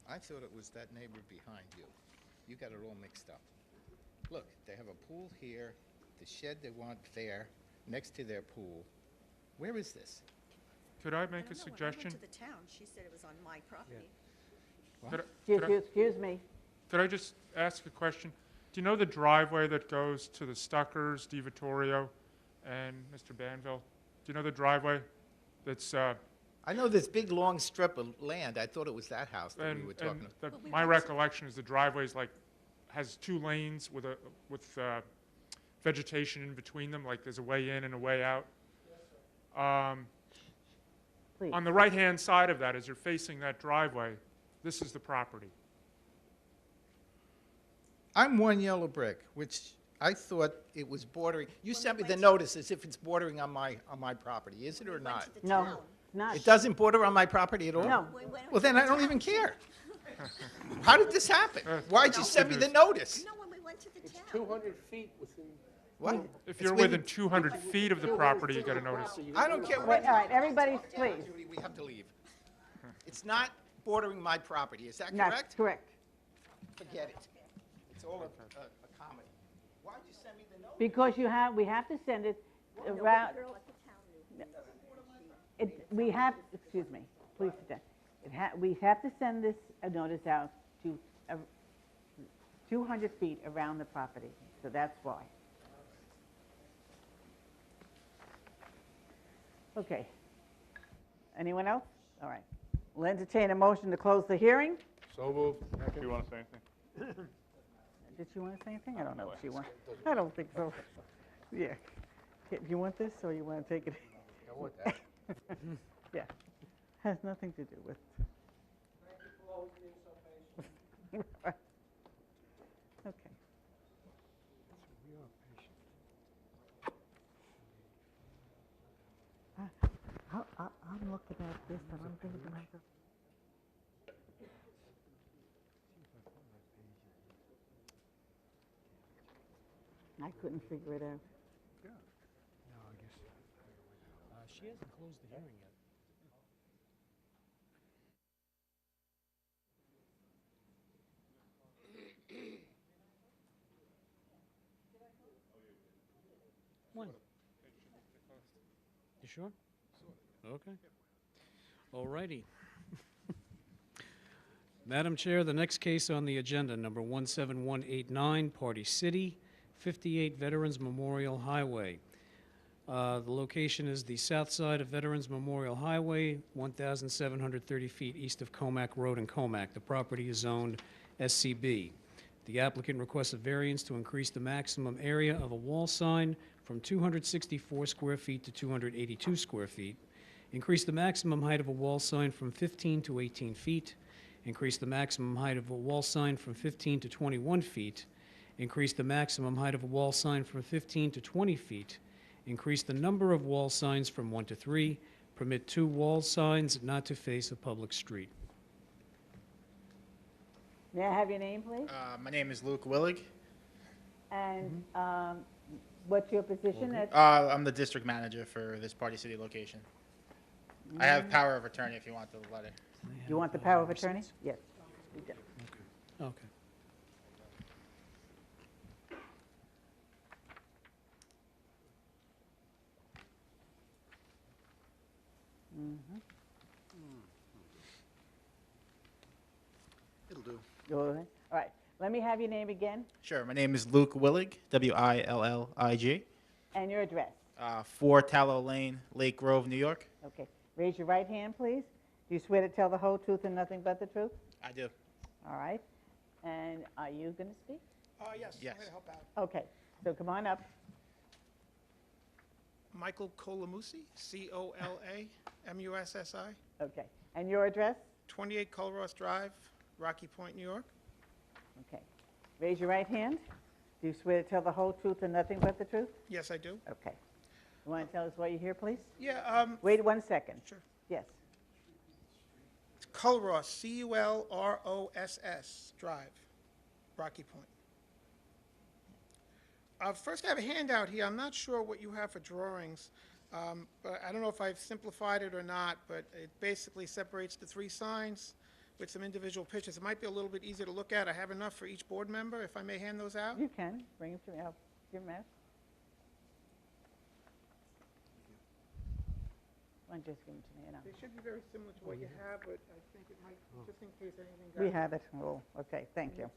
I thought it was that neighbor behind you. You got it all mixed up. Look, they have a pool here, the shed they want there, next to their pool. Where is this? Could I I make a don't know. When I suggestion? went to the town, she said it was on my property. Excuse me. Could I just ask a question? Do you know the driveway that goes to the Stuckers, Di Vittorio, and Mr. Banville? Do you know the driveway that's, I know this big, long strip of land. I thought it was that house that we were talking about. But we my went to- recollection is the driveway's like, has 2 lanes with vegetation in between them, like there's a way in and a way out. Please. On the right-hand side of that, as you're facing that driveway, this is the property. I'm 1 Yellow Brick, which I thought it was bordering. You When sent we me the went notice as if it's bordering on my property. Is it or We went not? to the No, town. it's not. It doesn't border on my property at all? No. We went Well, to then the I don't town. even care. How did this happen? Why'd you send me the notice? No, when we went to the town. 200 feet within. What? If It's you're when- within 200 feet of the property, you get a notice. I don't care Wait, what. all right, everybody, please. Judy, we have to leave. It's not bordering my property, is that That's correct? correct. Forget it. It's all a comedy. Why'd you send me the notice? Because we have to send it around, Girl at the town knew. we have, excuse me, please sit down. We have to send this notice out to 200 feet around the property, so that's why. Okay. Anyone else? All right. We'll entertain a motion to close the hearing. So moved. Do you want to say anything? Did she want to say anything? I don't know if she wants. I don't think so. Yeah. Do you want this, or you want to take it? I want that. Yeah. Has nothing to do with. Okay. I'm looking at this, and I'm thinking to myself. I couldn't figure it out. She hasn't closed the hearing yet. When? You sure? Okay. All righty. Madam Chair, the next case on the agenda, number 17189, Party City, 58 Veterans Memorial Highway. The location is the south side of Veterans Memorial Highway, 1,730 feet east of Comac Road in Comac. The property is zoned SCB. The applicant requests a variance to increase the maximum area of a wall sign from 264 square feet to 282 square feet, increase the maximum height of a wall sign from 15 to 18 feet, increase the maximum height of a wall sign from 15 to 21 feet, increase the maximum height of a wall sign from 15 to 20 feet, increase the number of wall signs from 1 to 3, permit 2 wall signs not to face a public street. May I have your name, please? My name is Luke Willig. And what's your position at? I'm the district manager for this Party City location. I have power of attorney if you want the letter. Do you want the power of attorney? Yes, we do. Okay. It'll do. Go ahead. All right. Let me have your name again Sure. My name is Luke Willig, Willig, and your address. 4 Tallow Lane, Lake Grove, New York. Okay. Raise your right hand, please. Do you swear to tell the whole truth and nothing but the truth? I do. All right. And are you going to speak? Yes, Yes. I'm going to help out. Okay. So come on up. Michael Colamusi, Colamussi, Okay. And your address? 28 Culross Drive, Rocky Point, New York. Okay. Raise your right hand. Do you swear to tell the whole truth and nothing but the truth? Yes, I do. Okay. You want to tell us why you're here, please? Yeah, Wait 1 second. sure. Yes. Culross, Culross Drive, Rocky Point. First, I have a handout here. I'm not sure what you have for drawings, but I don't know if I've simplified it or not, but it basically separates the 3 signs with some individual pictures. It might be a little bit easier to look at. I have enough for each board member, if I may hand those out. You can. Bring them to me. I'll give them out. Why don't you just give them to me? And They should be very similar to what you have, but I think it might, just in case anything got... we have it. Oh, okay. Thank you.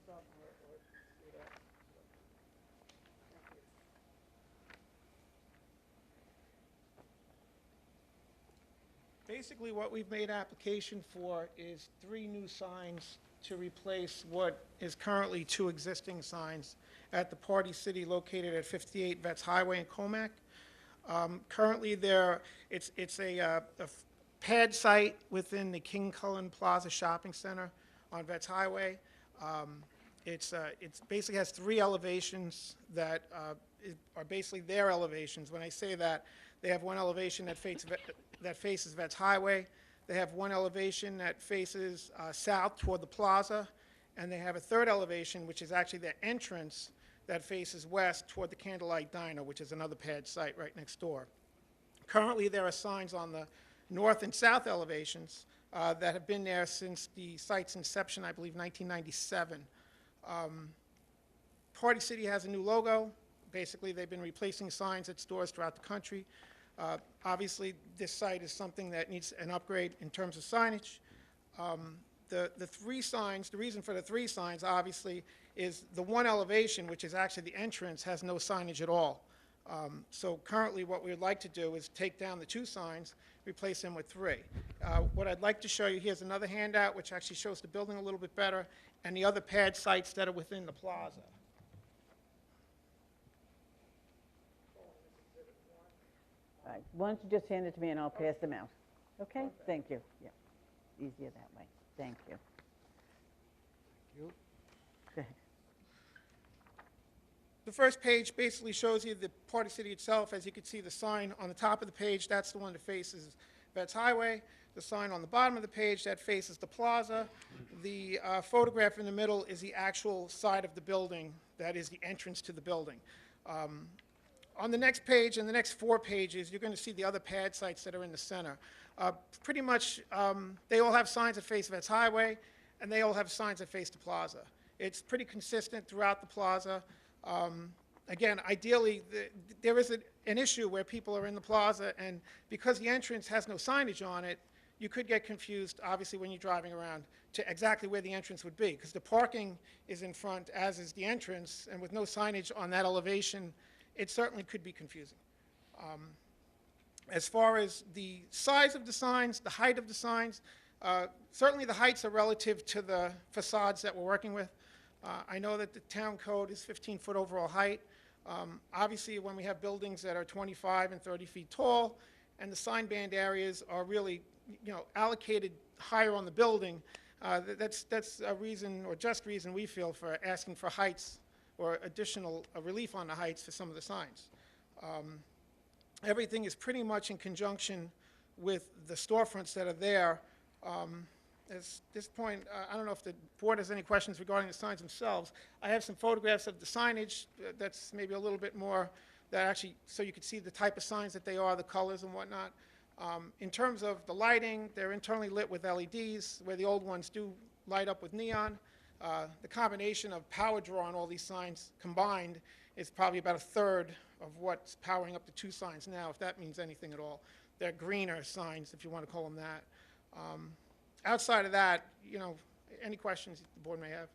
Basically, what we've made application for is 3 new signs to replace what is currently 2 existing signs at the Party City located at 58 Vets Highway in Comac. Currently, it's a pad site within the King Cullen Plaza Shopping Center on Vets Highway. It's basically has 3 elevations that are basically their elevations. When I say that, they have one elevation that faces Vets Highway. They have one elevation that faces south toward the plaza, and they have a 3rd elevation, which is actually their entrance, that faces west toward the Candlelight Diner, which is another pad site right next door. Currently, there are signs on the north and south elevations that have been there since the site's inception, I believe 1997. Party City has a new logo. Basically, they've been replacing signs at stores throughout the country. Obviously, this site is something that needs an upgrade in terms of signage. The 3 signs, the reason for the 3 signs, obviously, is the one elevation, which is actually the entrance, has no signage at all. So currently, what we would like to do is take down the 2 signs, replace them with 3. What I'd like to show you, here's another handout, which actually shows the building a little bit better, and the other pad sites that are within the plaza. All right, why don't you just hand it to me and I'll pass them out? Okay, thank you. Yeah, easier that way. Thank you. Go ahead. The first page basically shows you the Party City itself. As you can see, the sign on the top of the page, that's the one that faces Vets Highway. The sign on the bottom of the page, that faces the plaza. The photograph in the middle is the actual side of the building. That is the entrance to the building. On the next page, and the next 4 pages, you're going to see the other pad sites that are in the center. Pretty much, they all have signs that face Vets Highway, and they all have signs that face the plaza. It's pretty consistent throughout the plaza. Again, ideally, there is an issue where people are in the plaza, and because the entrance has no signage on it, you could get confused, obviously, when you're driving around to exactly where the entrance would be, because the parking is in front, as is the entrance, and with no signage on that elevation, it certainly could be confusing. As far as the size of the signs, the height of the signs, certainly the heights are relative to the facades that we're working with. I know that the town code is 15-foot overall height. Obviously, when we have buildings that are 25 and 30 feet tall, and the sign band areas are really, allocated higher on the building, that's a reason, or just reason we feel, for asking for heights or additional relief on the heights for some of the signs. Everything is pretty much in conjunction with the storefronts that are there. At this point, I don't know if the board has any questions regarding the signs themselves. I have some photographs of the signage that's maybe a little bit more, that actually, so you can see the type of signs that they are, the colors and whatnot. In terms of the lighting, they're internally lit with LEDs, where the old ones do light up with neon. The combination of power draw on all these signs combined is probably about 1/3 of what's powering up the 2 signs now, if that means anything at all. They're greener signs, if you want to call them that. Outside of that, any questions the board may have?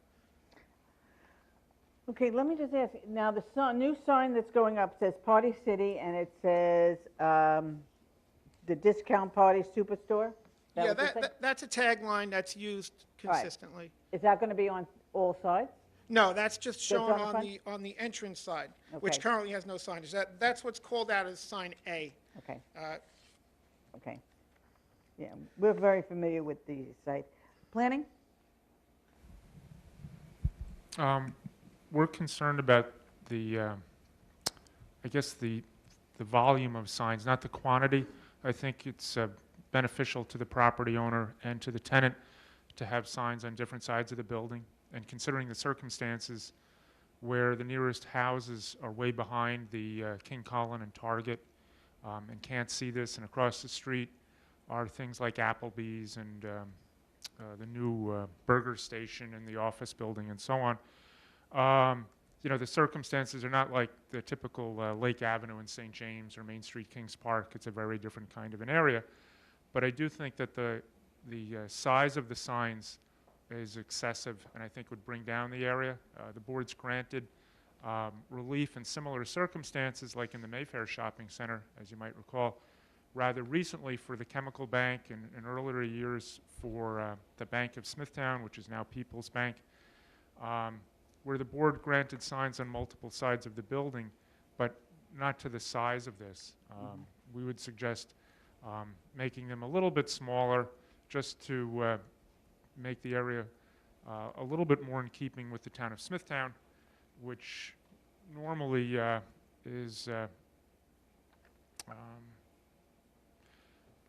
Okay, let me just ask, now the new sign that's going up says Party City, and it says the Discount Party Superstore? Yeah, that's a tagline that's used consistently. Right. Is that going to be on all sides? No, that's just shown on on the entrance side, Okay. which currently has no signage. That's what's called out as sign A. Okay. Okay. Yeah, we're very familiar with the site. Planning? We're concerned about the, I guess the volume of signs, not the quantity. I think it's beneficial to the property owner and to the tenant to have signs on different sides of the building. And considering the circumstances where the nearest houses are way behind the King Cullen and Target and can't see this, and across the street are things like Applebee's and the new burger station and the office building and so on. The circumstances are not like the typical Lake Avenue in St. James or Main Street, Kings Park. It's a very different kind of an area. But I do think that the size of the signs is excessive, and I think would bring down the area. The board's granted relief in similar circumstances, like in the Mayfair Shopping Center, as you might recall, rather recently for the Chemical Bank, and in earlier years for the Bank of Smithtown, which is now People's Bank, where the board granted signs on multiple sides of the building, but not to the size of this. We would suggest making them a little bit smaller, just to make the area a little bit more in keeping with the town of Smithtown, which normally is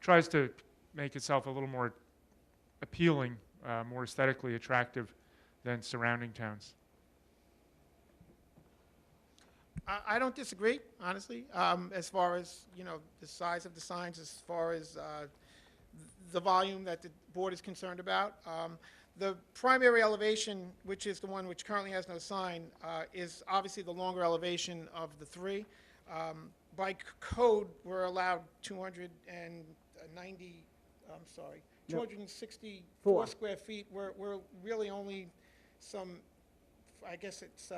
tries to make itself a little more appealing, more aesthetically attractive than surrounding towns. I don't disagree, honestly, as far as, the size of the signs, as far as the volume that the board is concerned about. The primary elevation, which is the one which currently has no sign, is obviously the longer elevation of the 3. By code, we're allowed 264 square feet. We're really only some, I guess it's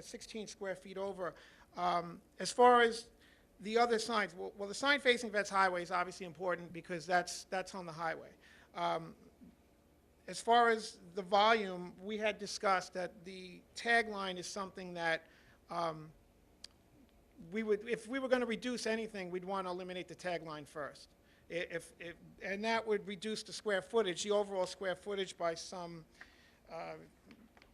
16 square feet over. As far as the other signs, well, the sign facing Vets Highway is obviously important because that's on the highway. As far as the volume, we had discussed that the tagline is something that if we were going to reduce anything, we'd want to eliminate the tagline first. And that would reduce the square footage, the overall square footage by some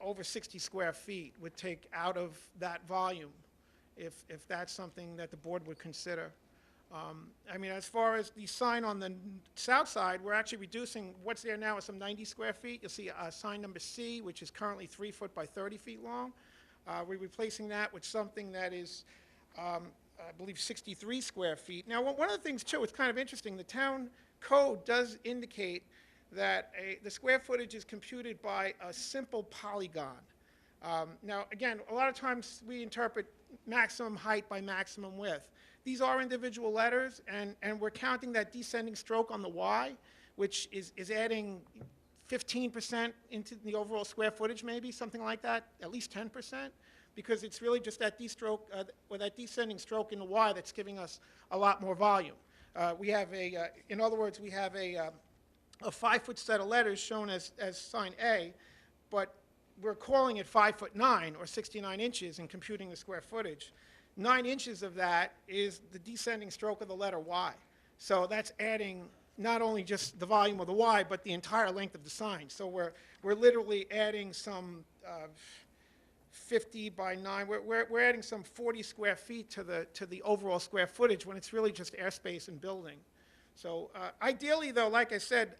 over 60 square feet would take out of that volume if that's something that the board would consider. I mean, as far as the sign on the south side, we're actually reducing, what's there now is some 90 square feet. You'll see sign number C, which is currently 3 foot by 30 feet long. We're replacing that with something that is, I believe, 63 square feet. Now, one of the things, too, it's kind of interesting. The town code does indicate that the square footage is computed by a simple polygon. Now, again, a lot of times we interpret maximum height by maximum width. These are individual letters, and we're counting that descending stroke on the Y, which is adding 15% into the overall square footage, maybe, something like that, at least 10%, because it's really just that that descending stroke in the Y that's giving us a lot more volume. We have in other words, we have a 5-foot set of letters shown as sign A, but we're calling it 5'9" or 69 inches in computing the square footage. 9 inches of that is the descending stroke of the letter Y. So that's adding not only just the volume of the Y, but the entire length of the sign. So we're literally adding some 50 by 9. We're adding some 40 square feet to the overall square footage when it's really just airspace and building. So ideally, though, like I said,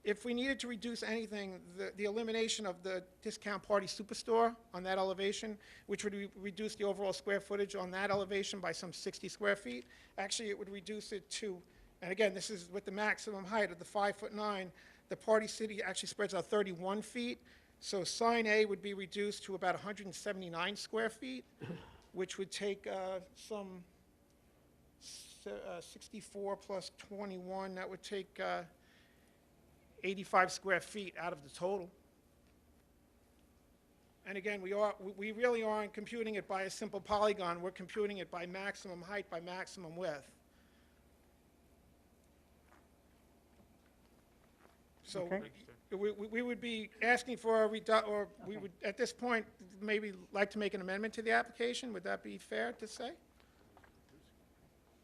if we needed to reduce anything, the elimination of the discount party superstore on that elevation, which would reduce the overall square footage on that elevation by some 60 square feet. Actually, it would reduce it to, and again, this is with the maximum height of the 5'9", the Party City actually spreads out 31 feet. So sign A would be reduced to about 179 square feet, which would take some 64 plus 21, that would take 85 square feet out of the total. And again, we really aren't computing it by a simple polygon. We're computing it by maximum height by maximum width. So Okay. we would be asking for a or we would, at this point, maybe like to make an amendment to the application. Would that be fair to say?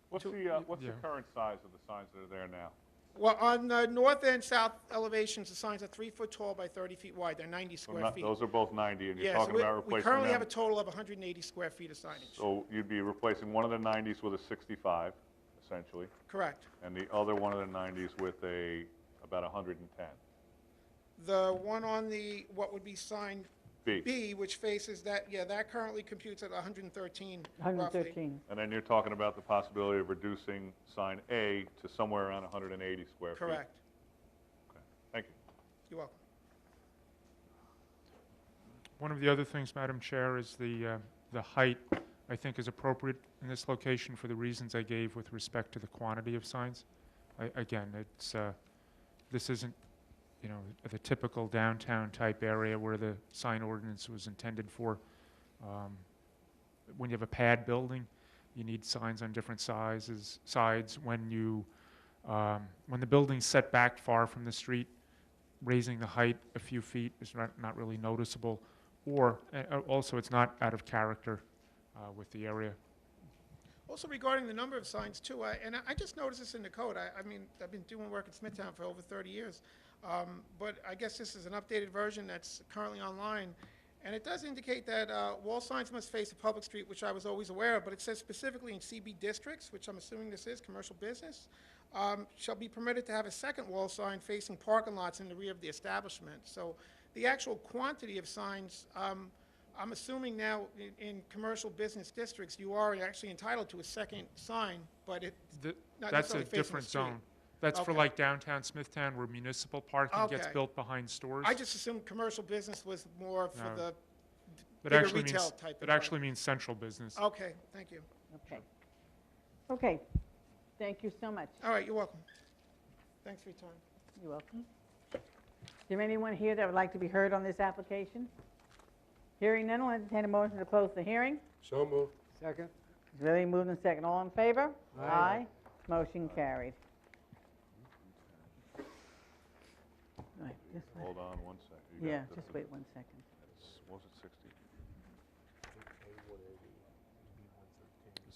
What's the current size of the signs that are there now? Well, on the north and south elevations, the signs are 3 foot tall by 30 feet wide. They're 90 square feet. Those are both 90, and you're Yeah, talking so about replacing we currently them. have a total of 180 square feet of signage. So you'd be replacing one of the 90s with a 65, essentially. Correct. And the other one of the 90s with about 110. The one on the, what would be sign B. B, which faces that, yeah, that currently computes at 113 113. roughly. And then you're talking about the possibility of reducing sign A to somewhere around 180 square feet. Correct. Okay. Thank you. You're welcome. One of the other things, Madam Chair, is the height, I think, is appropriate in this location for the reasons I gave with respect to the quantity of signs. Again, this isn't, the typical downtown type area where the sign ordinance was intended for. When you have a pad building, you need signs on different sides. When the building's set back far from the street, raising the height a few feet is not really noticeable, or also it's not out of character with the area. Also regarding the number of signs too, and I just noticed this in the code. I mean, I've been doing work in Smithtown for over 30 years, but I guess this is an updated version that's currently online. And it does indicate that wall signs must face a public street, which I was always aware of, but it says specifically in CB districts, which I'm assuming this is, commercial business, shall be permitted to have a second wall sign facing parking lots in the rear of the establishment. So the actual quantity of signs, I'm assuming now in commercial business districts, you are actually entitled to a second sign, but it not That's a necessarily facing the different street. zone. That's for Okay. like downtown Smithtown where municipal parking gets Okay. built behind stores. I just assumed commercial business was more for No. the It bigger actually retail means, type it actually means central business. Okay, thank you. Okay. Okay. Thank you so much. All right, you're welcome. Thanks for your time. You're welcome. Is there anyone here that would like to be heard on this application? Hearing none, I'll entertain a motion to close the hearing. So moved. Second. It's really moved and second. All in favor? Aye. Motion carried. Right, this way. Hold on one second. You got Yeah, the- just wait 1 second. Was it 60?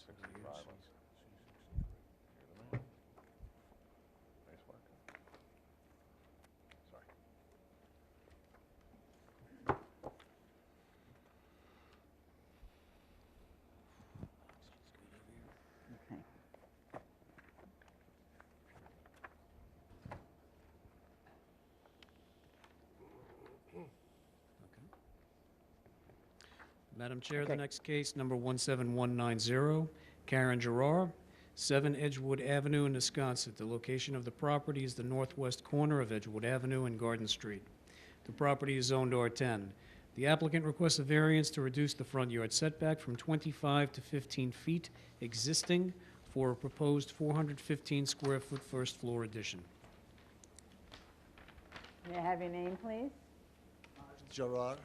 65. Nice work. Sorry. Okay. Madam Chair, the Okay. next case, number 17190, Karen Gerard, 7 Edgewood Avenue in Wisconsin. The location of the property is the northwest corner of Edgewood Avenue and Garden Street. The property is zoned R10. The applicant requests a variance to reduce the front yard setback from 25 to 15 feet existing for a proposed 415 square foot first floor addition. May I have your name, please? Gerard,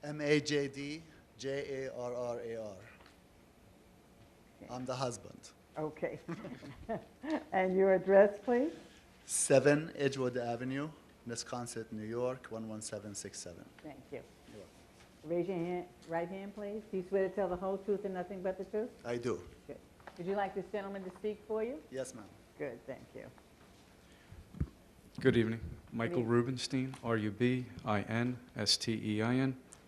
MAJDJARRAR. I'm the husband. Okay. And your address, please? 7 Edgewood Avenue, Wisconsin, New York, 11767. Thank you. Raise your hand, right hand, please. Do you swear to tell the whole truth and nothing but the truth? I do. Good. Would you like this gentleman to speak for you? Yes, ma'am. Good, thank you. Good evening. Michael evening. Rubenstein, R-U-B-I-N-S-T-E-I-N,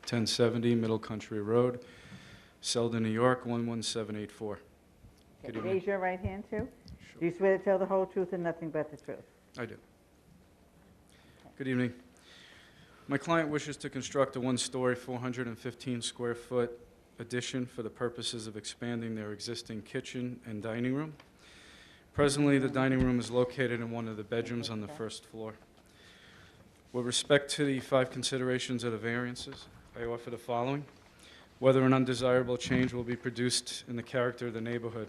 1070 Middle Country Road, Selden, New York, 11784. Good Okay, evening. raise your right hand, too. Do you swear to tell the whole truth and nothing but the truth? I do. Good evening. My client wishes to construct a one-story, 415 square foot addition for the purposes of expanding their existing kitchen and dining room. Presently, the dining room is located in one of the bedrooms on the first floor. With respect to the 5 considerations of the variances, I offer the following. Whether an undesirable change will be produced in the character of the neighborhood.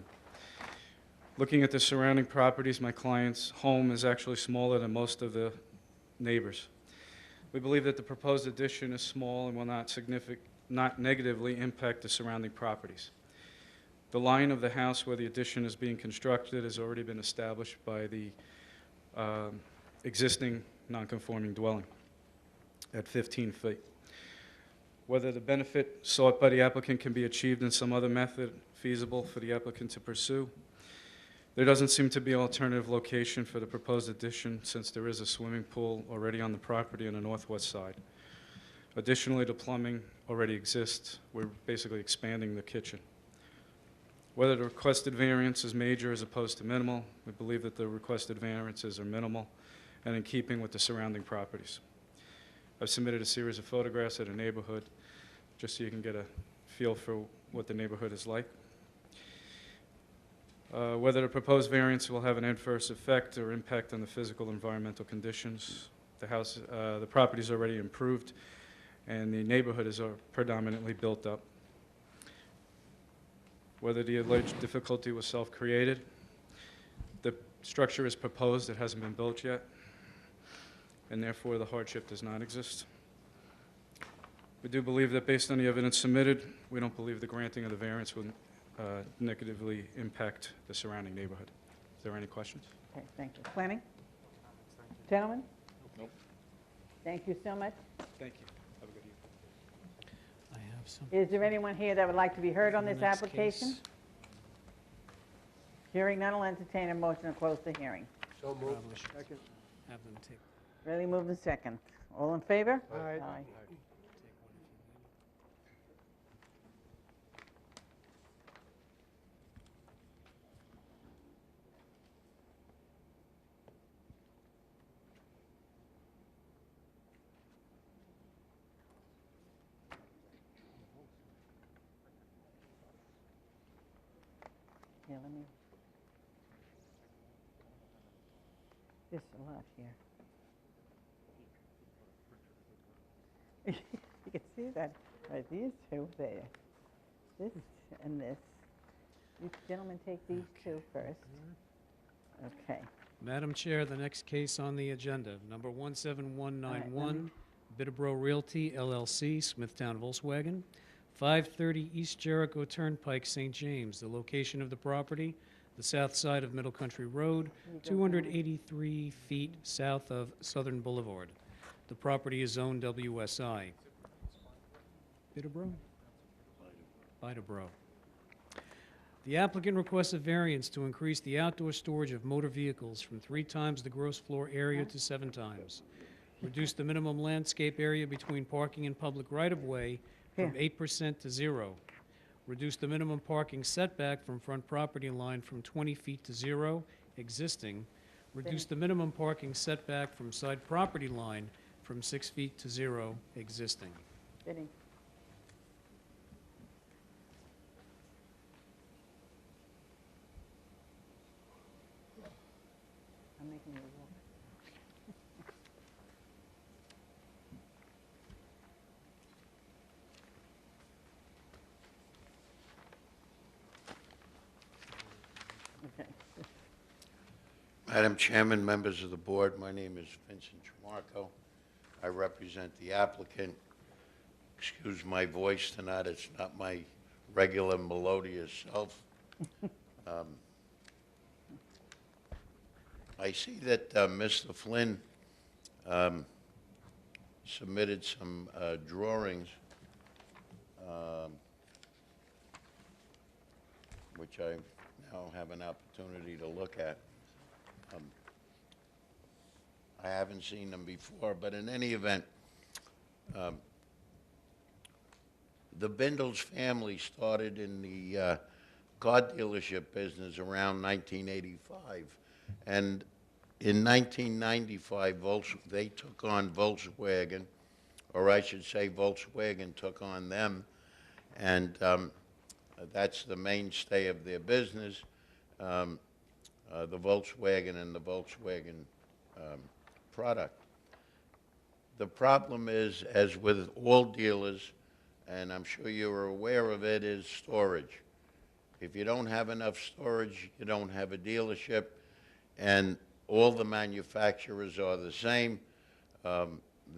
Looking at the surrounding properties, my client's home is actually smaller than most of the neighbors. We believe that the proposed addition is small and will not negatively impact the surrounding properties. The line of the house where the addition is being constructed has already been established by the existing non-conforming dwelling at 15 feet. Whether the benefit sought by the applicant can be achieved in some other method feasible for the applicant to pursue. There doesn't seem to be an alternative location for the proposed addition since there is a swimming pool already on the property on the northwest side. Additionally, the plumbing already exists. We're basically expanding the kitchen. Whether the requested variance is major as opposed to minimal, we believe that the requested variances are minimal and in keeping with the surrounding properties. I've submitted a series of photographs of the neighborhood just so you can get a feel for what the neighborhood is like. Whether the proposed variance will have an adverse effect or impact on the physical environmental conditions. The property is already improved and the neighborhood is predominantly built up. Whether the alleged difficulty was self-created. The structure is proposed, it hasn't been built yet, and therefore the hardship does not exist. We do believe that based on the evidence submitted, we don't believe the granting of the variance will negatively impact the surrounding neighborhood. Is there any questions? Okay, thank you. Planning? Gentlemen? Nope. Thank you so much. Thank you. Have a good evening. I have some. Is there anyone here that would like to be heard on The this next application? case. Hearing none, I'll entertain a motion to close the hearing. So moved. Probably should Second. have them take Really moved in second. All in favor? Aye. one if you need. Yeah, let me. There's a lot here. You can see that, right, these two there. This and this. You gentlemen take these two first. Okay. Madam Chair, the next case on the agenda, number 17191, Bitterboro Realty LLC, Smithtown Volkswagen, 530 East Jericho Turnpike, St. James. The location of the property, the south side of Middle Country Road, 283 feet south of Southern Boulevard. The property is zoned WSI. Bitterboro? Bitterboro. The applicant requests a variance to increase the outdoor storage of motor vehicles from 3 times the gross floor area to 7 times. Reduce the minimum landscape area between parking and public right-of-way from 8% to 0. Reduce the minimum parking setback from front property line from 20 feet to 0, existing. Reduce the minimum parking setback from side property line from 6 feet to 0, existing. Bidding. I'm making you walk. Okay. Madam Chairman, members of the board, my name is Vincent Tramarco. I represent the applicant. Excuse my voice tonight, it's not my regular melodious self. I see that Mr. Flynn submitted some drawings, which I now have an opportunity to look at. I haven't seen them before, but in any event, the Bindles family started in the car dealership business around 1985. And in 1995, they took on Volkswagen, or I should say Volkswagen took on them. And that's the mainstay of their business, the Volkswagen and the Volkswagen product. The problem is, as with all dealers, and I'm sure you're aware of it, is storage. If you don't have enough storage, you don't have a dealership, and all the manufacturers are the same.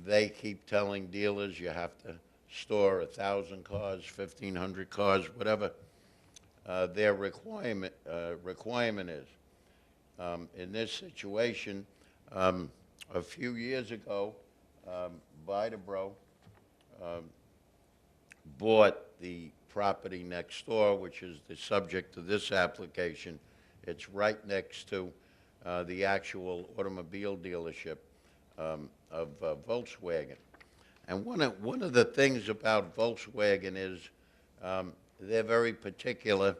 They keep telling dealers you have to store 1,000 cars, 1,500 cars, whatever their requirement is. In this situation, a few years ago, Bitterboro bought the property next door, which is the subject of this application. It's right next to the actual automobile dealership of Volkswagen. And one of the things about Volkswagen is they're very particular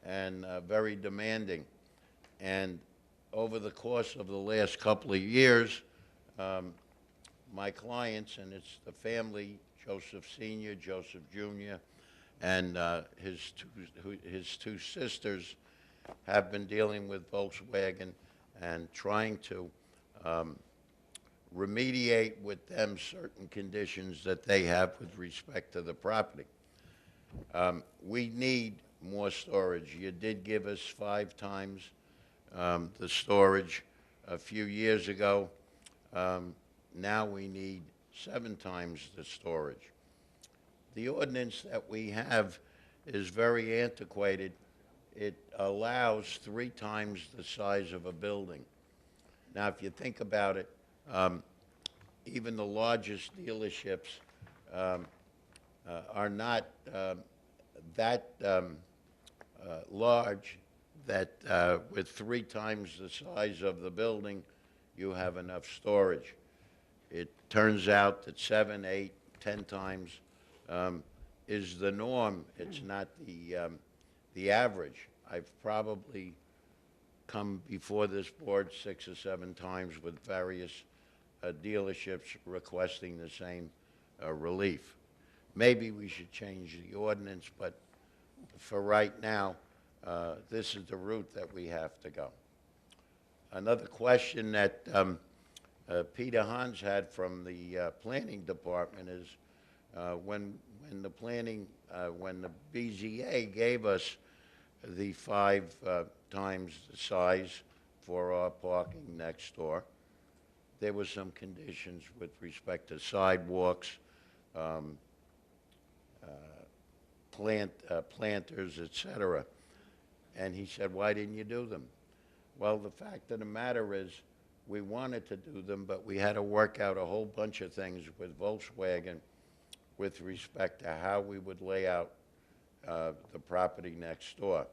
and very demanding. And over the course of the last couple of years, my clients, and it's the family, Joseph Sr., Joseph Jr., and his two sisters, have been dealing with Volkswagen and trying to remediate with them certain conditions that they have with respect to the property. We need more storage. You did give us 5 times the storage a few years ago. Now we need 7 times the storage. The ordinance that we have is very antiquated. It allows 3 times the size of a building. Now, if you think about it, even the largest dealerships are not that large that with 3 times the size of the building, you have enough storage. It turns out that 7, 8, 10 times is the norm. It's not the average. I've probably come before this board 6 or 7 times with various dealerships requesting the same relief. Maybe we should change the ordinance, but for right now, this is the route that we have to go. Another question that Peter Hans had from the planning department is when the BZA gave us the 5 times the size for our parking next door, there were some conditions with respect to sidewalks, planters, etc. And he said, why didn't you do them? Well, the fact of the matter is, we wanted to do them, but we had to work out a whole bunch of things with Volkswagen with respect to how we would lay out the property next door.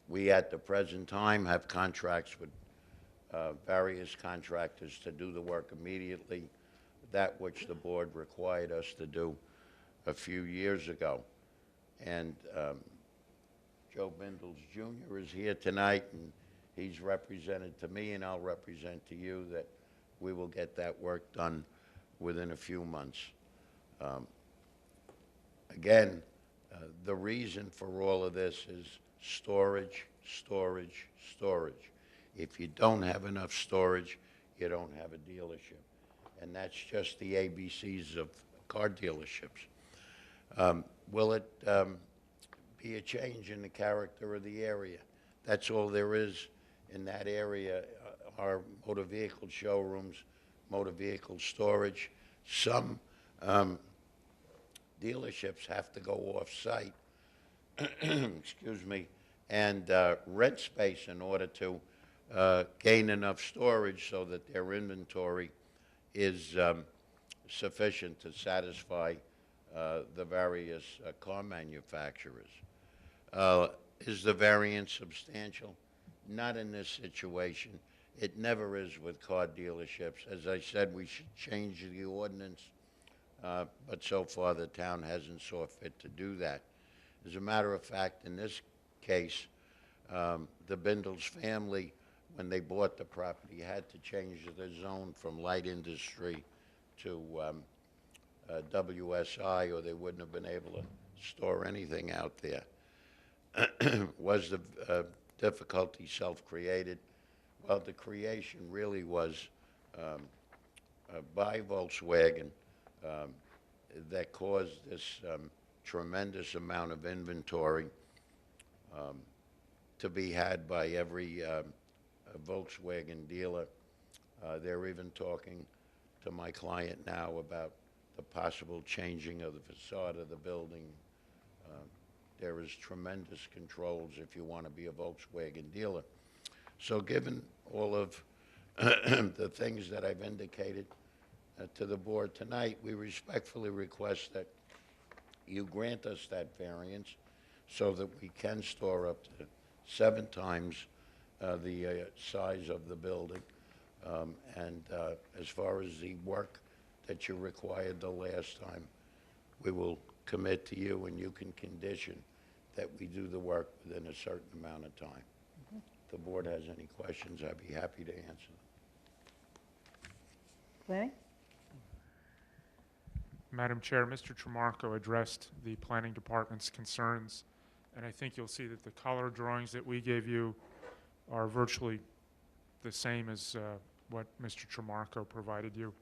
We, at the present time, have contracts with various contractors to do the work immediately, that which the board required us to do a few years ago. And Joe Bindles Jr. is here tonight, and he's represented to me, and I'll represent to you that we will get that work done within a few months. Again, the reason for all of this is storage, storage, storage. If you don't have enough storage, you don't have a dealership. And that's just the ABCs of car dealerships. Will it be a change in the character of the area? That's all there is in that area. Are motor vehicle showrooms, motor vehicle storage. Some dealerships have to go off-site, excuse me, and rent space in order to gain enough storage so that their inventory is sufficient to satisfy the various car manufacturers. Is the variance substantial? Not in this situation. It never is with car dealerships. As I said, we should change the ordinance, but so far the town hasn't saw fit to do that. As a matter of fact, in this case, the Bindles family, when they bought the property, had to change the zone from light industry to WSI, or they wouldn't have been able to store anything out there. Was the difficulty self-created? Well, the creation really was by Volkswagen that caused this tremendous amount of inventory to be had by every Volkswagen dealer. They're even talking to my client now about the possible changing of the facade of the building. There is tremendous controls if you want to be a Volkswagen dealer. So given all of the things that I've indicated to the board tonight, we respectfully request that you grant us that variance so that we can store up to 7 times the size of the building. As far as the work that you required the last time, we will commit to you, and you can condition that we do the work within a certain amount of time. If the board has any questions, I'd be happy to answer them. Planning? Madam Chair, Mr. Tremarco addressed the planning department's concerns, and I think you'll see that the color drawings that we gave you are virtually the same as what Mr. Tremarco provided you.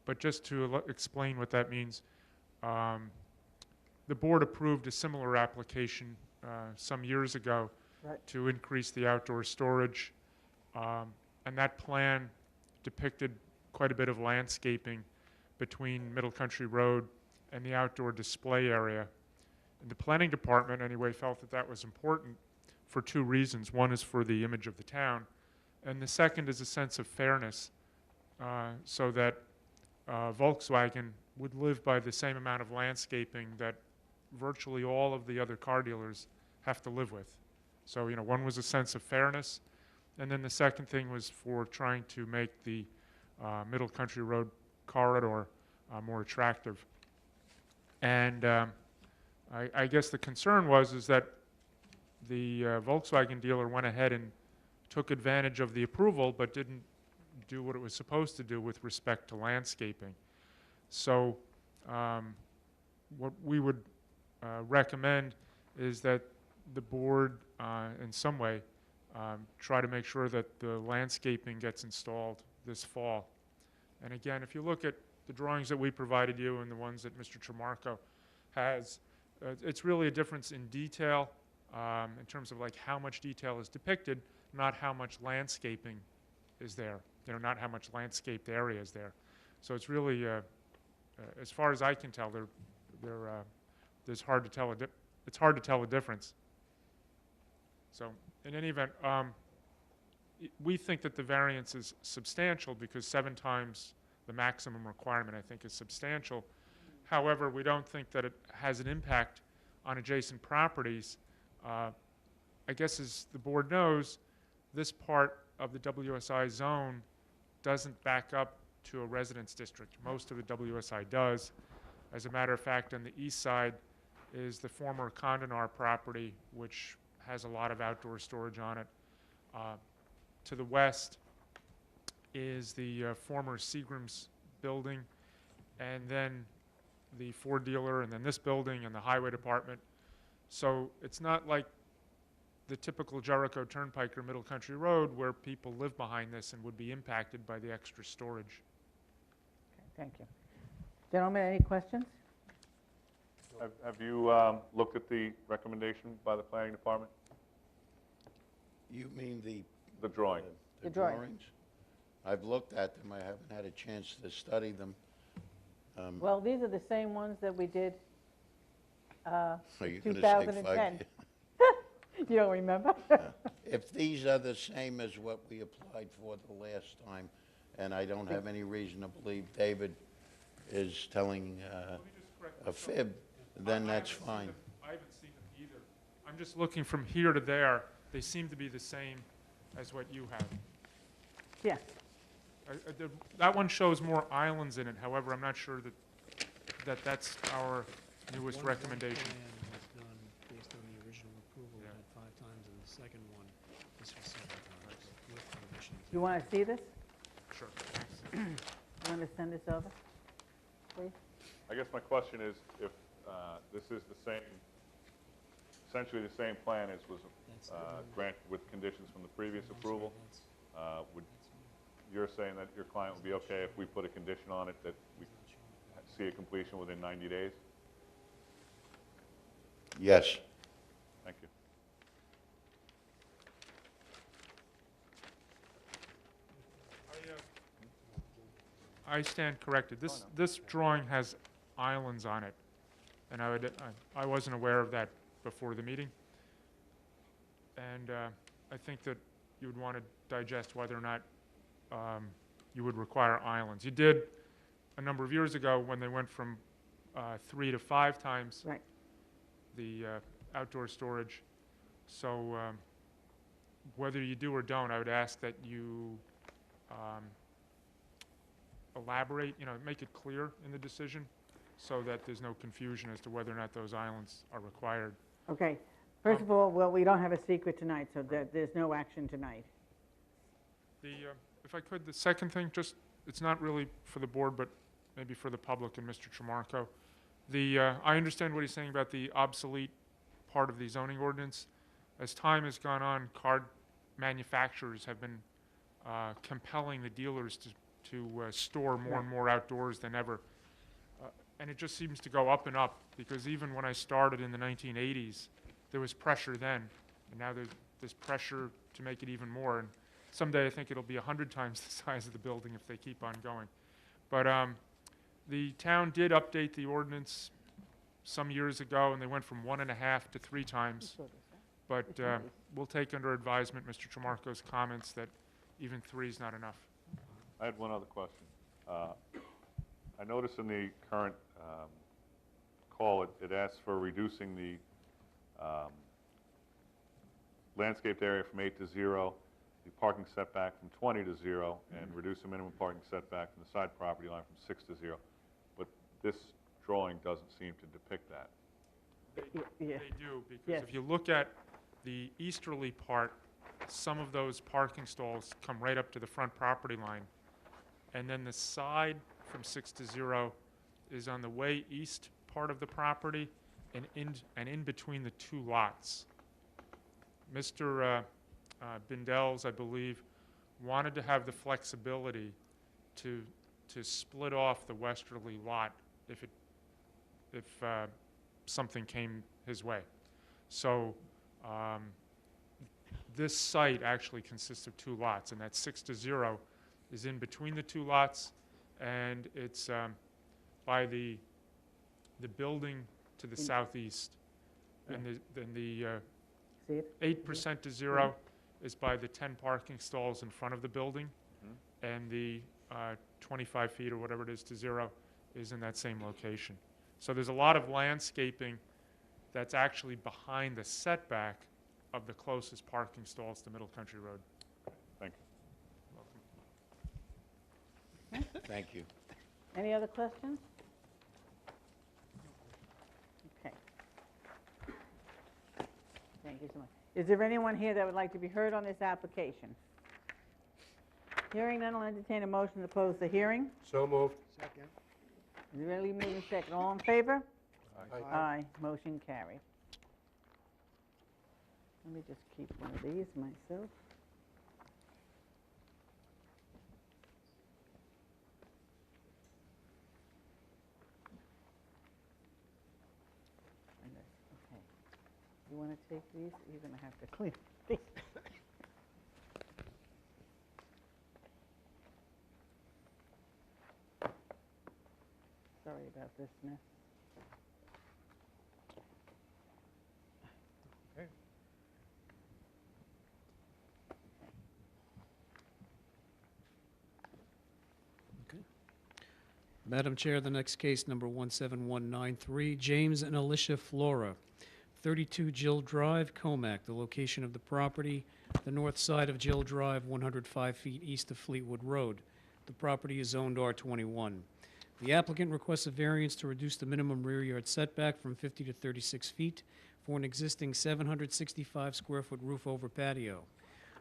But just to explain what that means, the board approved a similar application some years ago to increase the outdoor storage, and that plan depicted quite a bit of landscaping between Middle Country Road and the outdoor display area. And the planning department, anyway, felt that that was important for 2 reasons. One is for the image of the town, and the second is a sense of fairness, so that Volkswagen would live by the same amount of landscaping that virtually all of the other car dealers have to live with. So, one was a sense of fairness, and then the second thing was for trying to make the Middle Country Road corridor more attractive. And I guess the concern is that the Volkswagen dealer went ahead and took advantage of the approval, but didn't do what it was supposed to do with respect to landscaping. So what we would recommend is that the board, in some way, try to make sure that the landscaping gets installed this fall. And again, if you look at the drawings that we provided you and the ones that Mr. Tremarco has, it's really a difference in detail in terms of like how much detail is depicted, not how much landscaping is there, not how much landscaped area is there. So it's really as far as I can tell, there's hard to tell it's hard to tell a difference. So in any event, we think that the variance is substantial because 7 times the maximum requirement, I think, is substantial. However, we don't think that it has an impact on adjacent properties. I guess as the board knows, this part of the WSI zone doesn't back up to a residence district. Most of the WSI does. As a matter of fact, on the east side is the former Condonar property, which has a lot of outdoor storage on it. To the west is the former Seagram's building, and then the Ford dealer, and then this building and the highway department. So it's not like the typical Jericho Turnpike or Middle Country Road where people live behind this and would be impacted by the extra storage. Okay, thank you. Gentlemen, any questions? Have you looked at the recommendation by the planning department? You mean the drawing? the The drawing. drawings? I've looked at them. I haven't had a chance to study them. Well, these are the same ones that we did Are you in gonna say 2010. You don't remember? If these are the same as what we applied for the last time, and I don't have any reason to believe David is telling a fib, then that's fine. I haven't seen them either. I'm just looking from here to there. They seem to be the same as what you have. Yeah. That one shows more islands in it. However, I'm not sure that that's our newest recommendation. One plan was done based on the original approval, Yeah. had 5 times, and the second one, this was 7 times, with revisions. You want to see this? Sure. You want to send this over, please? I guess my question is if this is the same, essentially the same plan as was granted with conditions from the previous approval, you're saying that your client would be okay if we put a condition on it that we see a completion within 90 days? Yes. Thank you. I stand corrected. This drawing has islands on it, and I wasn't aware of that before the meeting. And I think that you would want to digest whether or not you would require islands. You did a number of years ago when they went from 3 to 5 times the outdoor storage. So whether you do or don't, I would ask that you elaborate, make it clear in the decision so that there's no confusion as to whether or not those islands are required. Okay. First of all, well, we don't have a secret tonight, so there's no action tonight. If I could, the second thing, it's not really for the board, but maybe for the public and Mr. Tremarco. I understand what he's saying about the obsolete part of the zoning ordinance. As time has gone on, card manufacturers have been compelling the dealers to store more and more outdoors than ever. And it just seems to go up and up, because even when I started in the 1980s, there was pressure then, and now there's pressure to make it even more. And someday I think it'll be 100 times the size of the building if they keep on going. But the town did update the ordinance some years ago, and they went from 1.5 to 3 times. But we'll take under advisement Mr. Tremarco's comments that even 3 is not enough. I had one other question. I noticed in the current call, it asks for reducing the landscaped area from 8 to 0, the parking setback from 20 to 0, and reduce the minimum parking setback from the side property line from 6 to 0. But this drawing doesn't seem to depict that. They do, because if you look at the easterly part, some of those parking stalls come right up to the front property line. And then the side from 6 to 0 is on the way east part of the property and in between the 2 lots. Mr. Bindel's, I believe, wanted to have the flexibility to split off the westerly lot if something came his way. So this site actually consists of 2 lots, and that 6 to 0 is in between the 2 lots, and it's by the building to the southeast. And then the See it? 8% to 0 is by the 10 parking stalls in front of the building. And the 25 feet or whatever it is to 0 is in that same location. So there's a lot of landscaping that's actually behind the setback of the closest parking stalls to Middle Country Road. Thank you. Thank you. Any other questions? Okay. Thank you so much. Is there anyone here that would like to be heard on this application? Hearing none, I'll entertain a motion to close the hearing. So moved. Second. Is there really moving second? All in favor? Aye. Aye. Motion carried. Let me just keep one of these myself. And this, okay. You want to take these? You're going to have to clean these. Sorry about this mess. Madam Chair, the next case, number 17193, James and Alicia Flora, 32 Jill Drive, Comac. The location of the property, the north side of Jill Drive, 105 feet east of Fleetwood Road. The property is zoned R21. The applicant requests a variance to reduce the minimum rear yard setback from 50 to 36 feet for an existing 765 square foot roof over patio.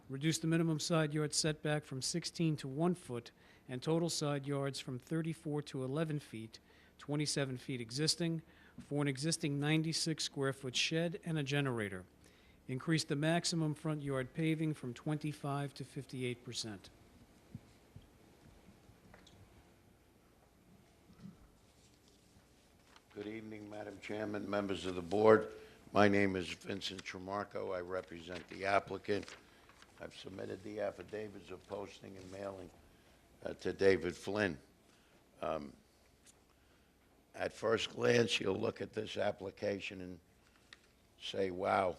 Reduce the minimum side yard setback from 16 to 1 foot and total side yards from 34 to 11 feet, 27 feet existing, for an existing 96 square foot shed and a generator. Increase the maximum front yard paving from 25 to 58%. Good evening, Madam Chairman, members of the board. My name is Vincent Tremarco. I represent the applicant. I've submitted the affidavits of posting and mailing to David Flynn. At first glance, you'll look at this application and say, wow,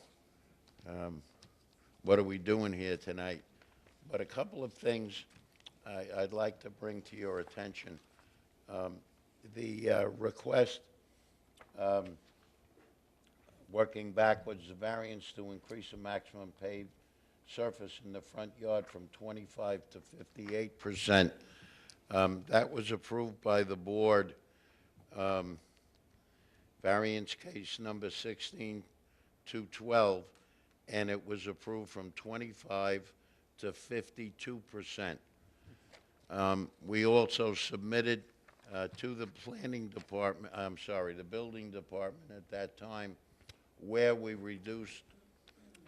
what are we doing here tonight? But a couple of things I'd like to bring to your attention. The request, working backwards, the variance to increase the maximum paved surface in the front yard from 25 to 58%. That was approved by the board. Variance case number 16212, and it was approved from 25 to 52%. We also submitted to the planning department, the building department at that time, where we reduced,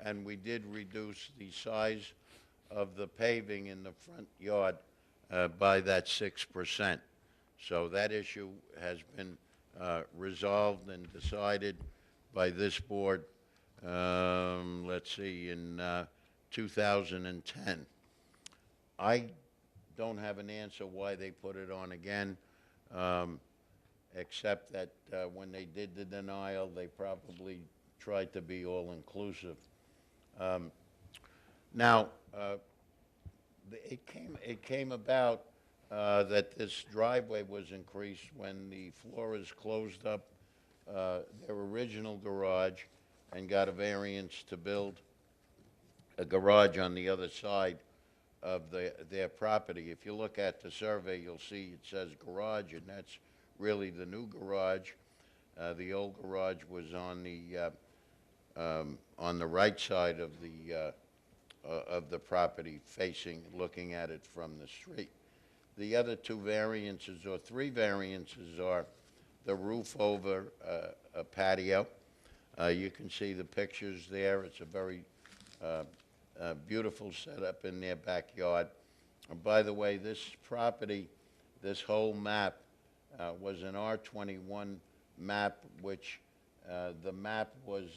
and we did reduce the size of the paving in the front yard by that 6%. So that issue has been resolved and decided by this board, let's see, in 2010. I don't have an answer why they put it on again, except that when they did the denial, they probably tried to be all-inclusive. Now, it came about that this driveway was increased when the Floras closed up their original garage and got a variance to build a garage on the other side of their property. If you look at the survey, you'll see it says garage, and that's really the new garage. The old garage was on the right side of the property, looking at it from the street. The other two variances, or three variances, are the roof over a patio. You can see the pictures there. It's a very beautiful setup in their backyard. And by the way, this property, this whole map, was an R21 map, which the map was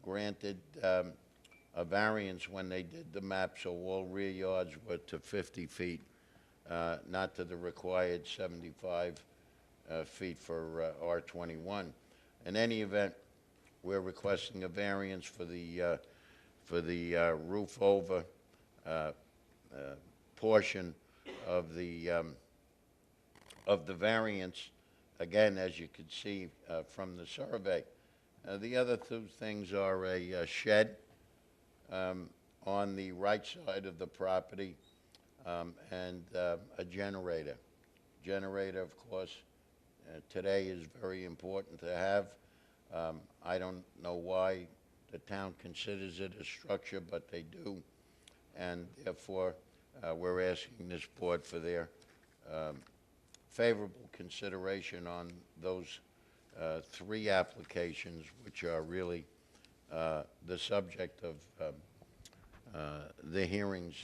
granted a variance when they did the map, so all rear yards were to 50 feet, not to the required 75 feet for R21. In any event, we're requesting a variance for the roof over portion of the variance. Again, as you can see from the survey. The other two things are a shed on the right side of the property and a generator. Generator, of course, today is very important to have. I don't know why the town considers it a structure, but they do. And therefore, we're asking this board for their favorable consideration on those three applications, which are really the subject of the hearings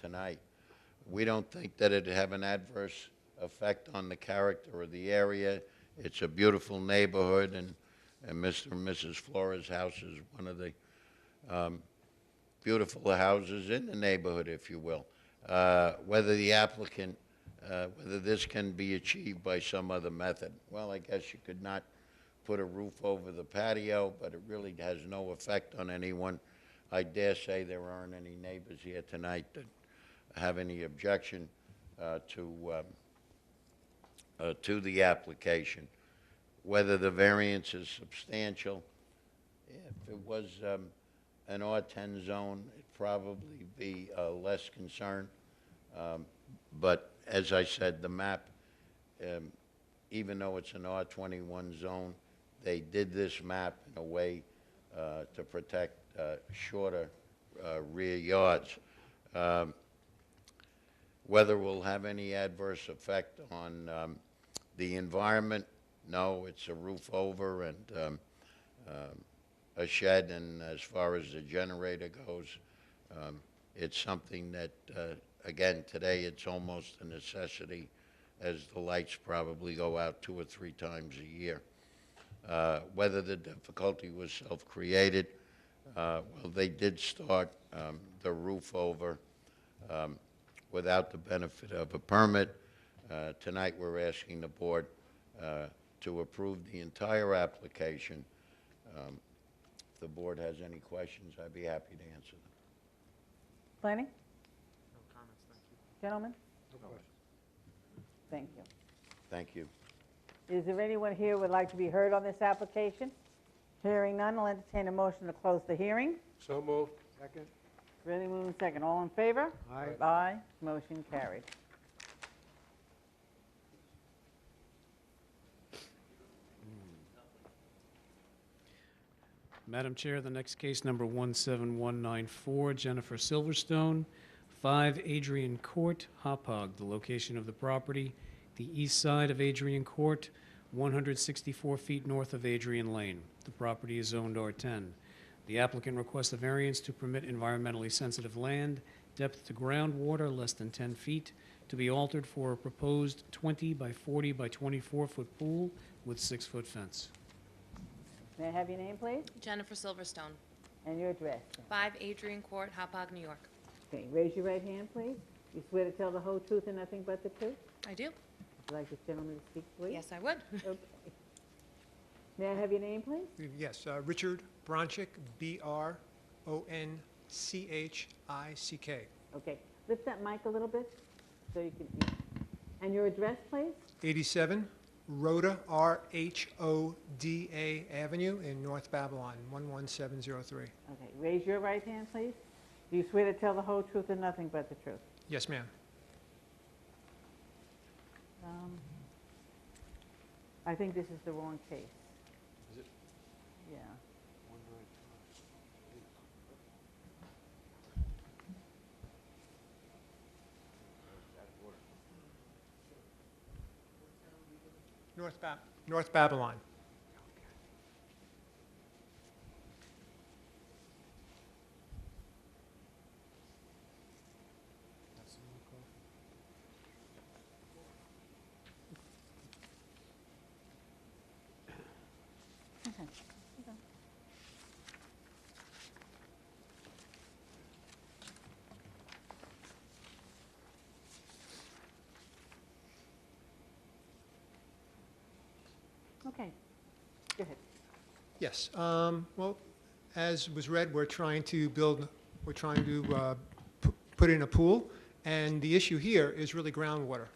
tonight. We don't think that it'd have an adverse effect on the character of the area. It's a beautiful neighborhood, and Mr. and Mrs. Flores' house is one of the beautiful houses in the neighborhood, if you will. Whether the applicant, whether this can be achieved by some other method. Well, I guess you could not put a roof over the patio, but it really has no effect on anyone. I dare say there aren't any neighbors here tonight that have any objection to the application. Whether the variance is substantial, if it was an R10 zone, it'd probably be less concern. But as I said, the map, even though it's an R21 zone, they did this map in a way to protect shorter rear yards. Whether we'll have any adverse effect on the environment, no, it's a roof over and a shed, and as far as the generator goes, it's something that, again, today it's almost a necessity, as the lights probably go out 2 or 3 times a year. Whether the difficulty was self-created, well, they did start the roof over without the benefit of a permit. Tonight we're asking the board to approve the entire application. If the board has any questions, I'd be happy to answer them. Planning? No comments, thank you. Gentlemen? No questions. Thank you. Thank you. Is there anyone here who would like to be heard on this application? Hearing none, I'll entertain a motion to close the hearing. So moved. Second. Really moving second. All in favor? Aye. Aye. Motion carried. Madam Chair, the next case, number 17194, Jennifer Silverstone, 5 Adrian Court, Hauppauge. The location of the property, the east side of Adrian Court, 164 feet north of Adrian Lane. The property is zoned R10. The applicant requests a variance to permit environmentally sensitive land, depth to groundwater less than 10 feet, to be altered for a proposed 20 by 40 by 24-foot pool with 6-foot fence. May I have your name, please? Jennifer Silverstone, And your address? 5 Adrian Court, Hauppauge, New York. Okay, raise your right hand, please. You swear to tell the whole truth and nothing but the truth? I do. Would you like this gentleman to speak, please? Yes, I would. Okay. May I have your name, please? Yes, Richard Bronchick, Bronchick. Okay, lift that mic a little bit so you can, and your address, please? 87 Rhoda, R-H-O-D-A Avenue in North Babylon, 11703. Okay, raise your right hand, please. Do you swear to tell the whole truth and nothing but the truth? Yes, ma'am. I think this is the wrong case. Is it? Yeah. North Babylon. Okay, go ahead. Yes, well, as was read, we're trying to put in a pool, and the issue here is really groundwater.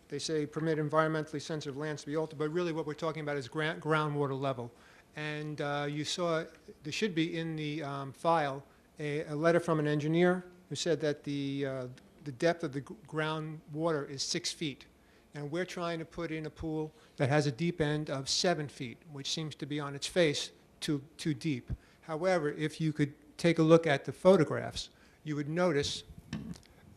They say permit environmentally sensitive lands to be altered, but really what we're talking about is groundwater level. And you saw, there should be in the file, a letter from an engineer who said that the depth of the groundwater is 6 feet. And we're trying to put in a pool that has a deep end of 7 feet, which seems to be on its face too deep. However, if you could take a look at the photographs, you would notice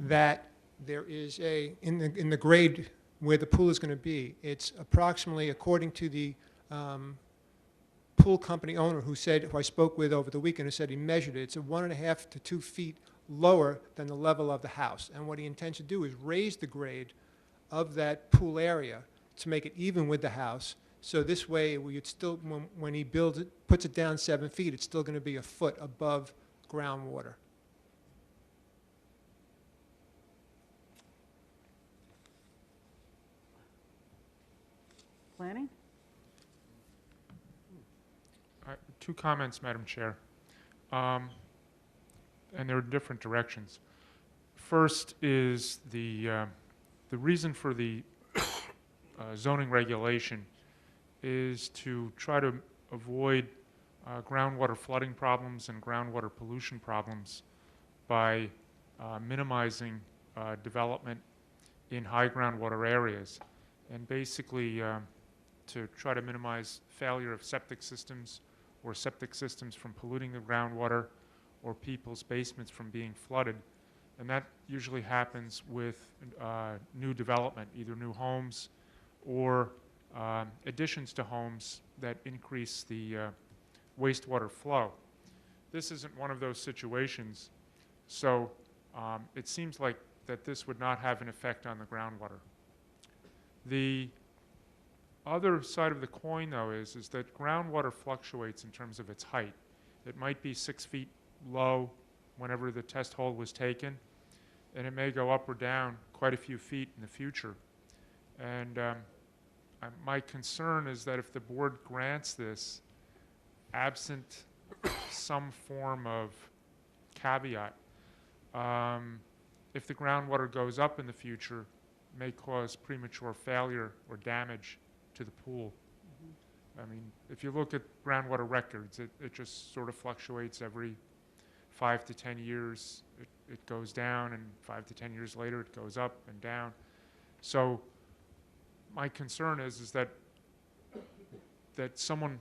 that there is in the grade where the pool is going to be, it's approximately, according to the pool company owner who I spoke with over the weekend, who said he measured it, it's 1.5 to 2 feet lower than the level of the house. And what he intends to do is raise the grade of that pool area to make it even with the house. So this way, when he builds it, puts it down 7 feet, it's still going to be a foot above groundwater. Planning? Two comments, Madam Chair. And they're in different directions. First is the reason for the zoning regulation is to try to avoid groundwater flooding problems and groundwater pollution problems by minimizing development in high groundwater areas, and basically to try to minimize failure of septic systems or septic systems from polluting the groundwater or people's basements from being flooded. And that usually happens with new development, either new homes or additions to homes that increase the wastewater flow. This isn't one of those situations, so it seems like that this would not have an effect on the groundwater. The other side of the coin, though, is that groundwater fluctuates in terms of its height. It might be 6 feet low whenever the test hole was taken, and it may go up or down quite a few feet in the future. And my concern is that if the board grants this, absent some form of caveat, if the groundwater goes up in the future, it may cause premature failure or damage to the pool. I mean, if you look at groundwater records, it just sort of fluctuates every 5 to 10 years. It goes down, and 5 to 10 years later it goes up and down. So my concern is that someone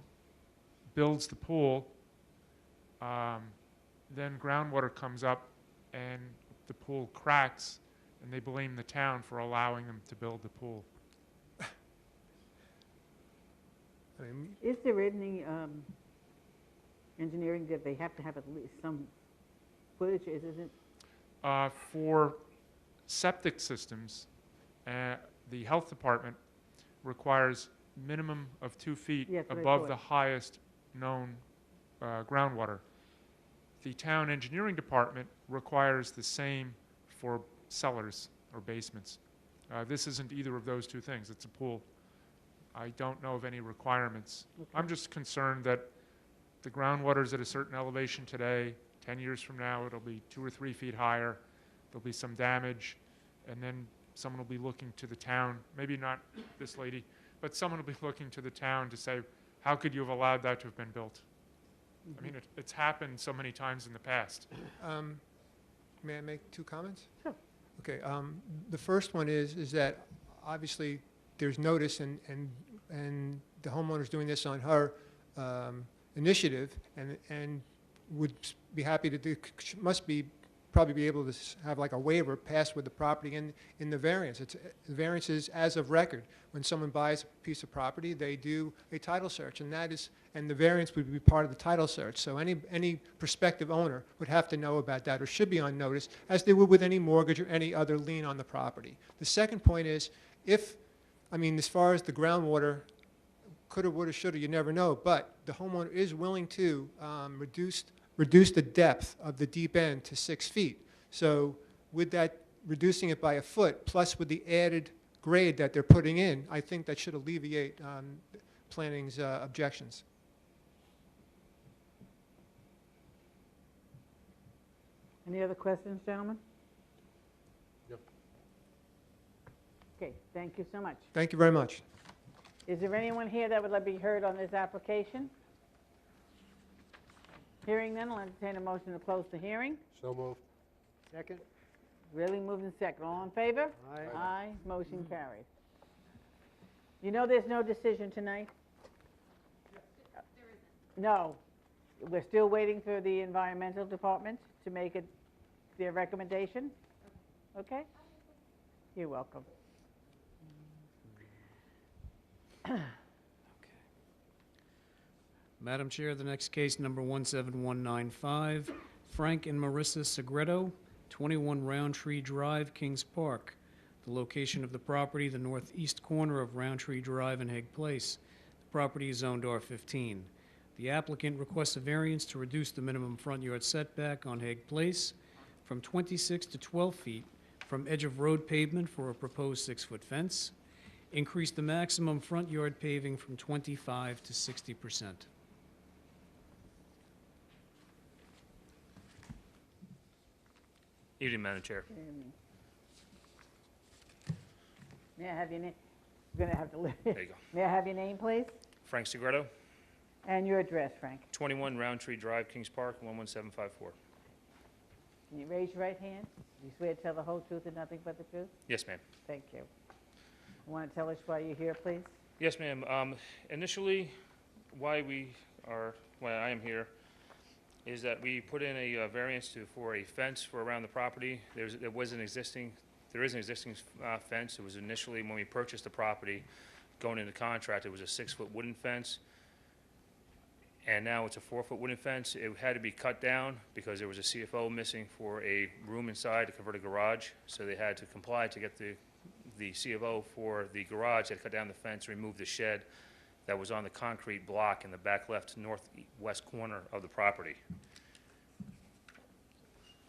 builds the pool, then groundwater comes up and the pool cracks, and they blame the town for allowing them to build the pool. Is there any engineering that they have to have at least some footage? Isn't it? For septic systems, the health department requires minimum of 2 feet above the highest known groundwater. The town engineering department requires the same for cellars or basements. This isn't either of those two things. It's a pool. I don't know of any requirements. Okay. I'm just concerned that the groundwater is at a certain elevation today. 10 years from now, it'll be 2 or 3 feet higher. There'll be some damage, and then someone will be looking to the town, maybe not this lady, but someone will be looking to the town to say, how could you have allowed that to have been built? I mean, it's happened so many times in the past. May I make 2 comments? Sure. Okay. The first one is that obviously there's notice, and the homeowner's doing this on her initiative, and would be happy to do, probably be able to have like a waiver passed with the property in the variance. The variance is as of record. When someone buys a piece of property, they do a title search, and the variance would be part of the title search. So any prospective owner would have to know about that, or should be on notice, as they would with any mortgage or any other lien on the property. The second point is, as far as the groundwater, coulda, woulda, shoulda, you never know, but the homeowner is willing to reduce the depth of the deep end to 6 feet. So with that, reducing it by a foot, plus with the added grade that they're putting in, I think that should alleviate planning's objections. Any other questions, gentlemen? Yep. Okay, thank you so much. Thank you very much. Is there anyone here that would like to be heard on this application? Hearing none, I'll entertain a motion to close the hearing. So moved. Second? Really moved in second. All in favor? Aye. Aye, motion carried. You know there's no decision tonight? No. We're still waiting for the environmental department to make it their recommendation? Okay? You're welcome. Madam Chair, the next case, number 17195, Frank and Marissa Segreto, 21 Roundtree Drive, Kings Park. The location of the property, the northeast corner of Roundtree Drive and Hague Place. The property is zoned R15. The applicant requests a variance to reduce the minimum front yard setback on Hague Place from 26 to 12 feet from edge of road pavement for a proposed 6-foot fence. Increase the maximum front yard paving from 25 to 60%. Evening, Madam Chair. May I have your name? You're going to have to live. There you go. May I have your name, please? Frank Segreto, And your address, Frank. 21 Roundtree Drive, Kings Park, 11754. Can you raise your right hand? Do you swear to tell the whole truth and nothing but the truth? Yes, ma'am. Thank you. Want to tell us why you're here, please? Yes, ma'am. Initially, why I am here is that we put in a variance for a fence for around the property. There is an existing fence. It was initially, when we purchased the property, going into contract, it was a 6-foot wooden fence. And now it's a 4-foot wooden fence. It had to be cut down because there was a CFO missing for a room inside to convert a garage. So they had to comply to get the CFO for the garage. They had to cut down the fence, remove the shed that was on the concrete block in the back left northwest corner of the property.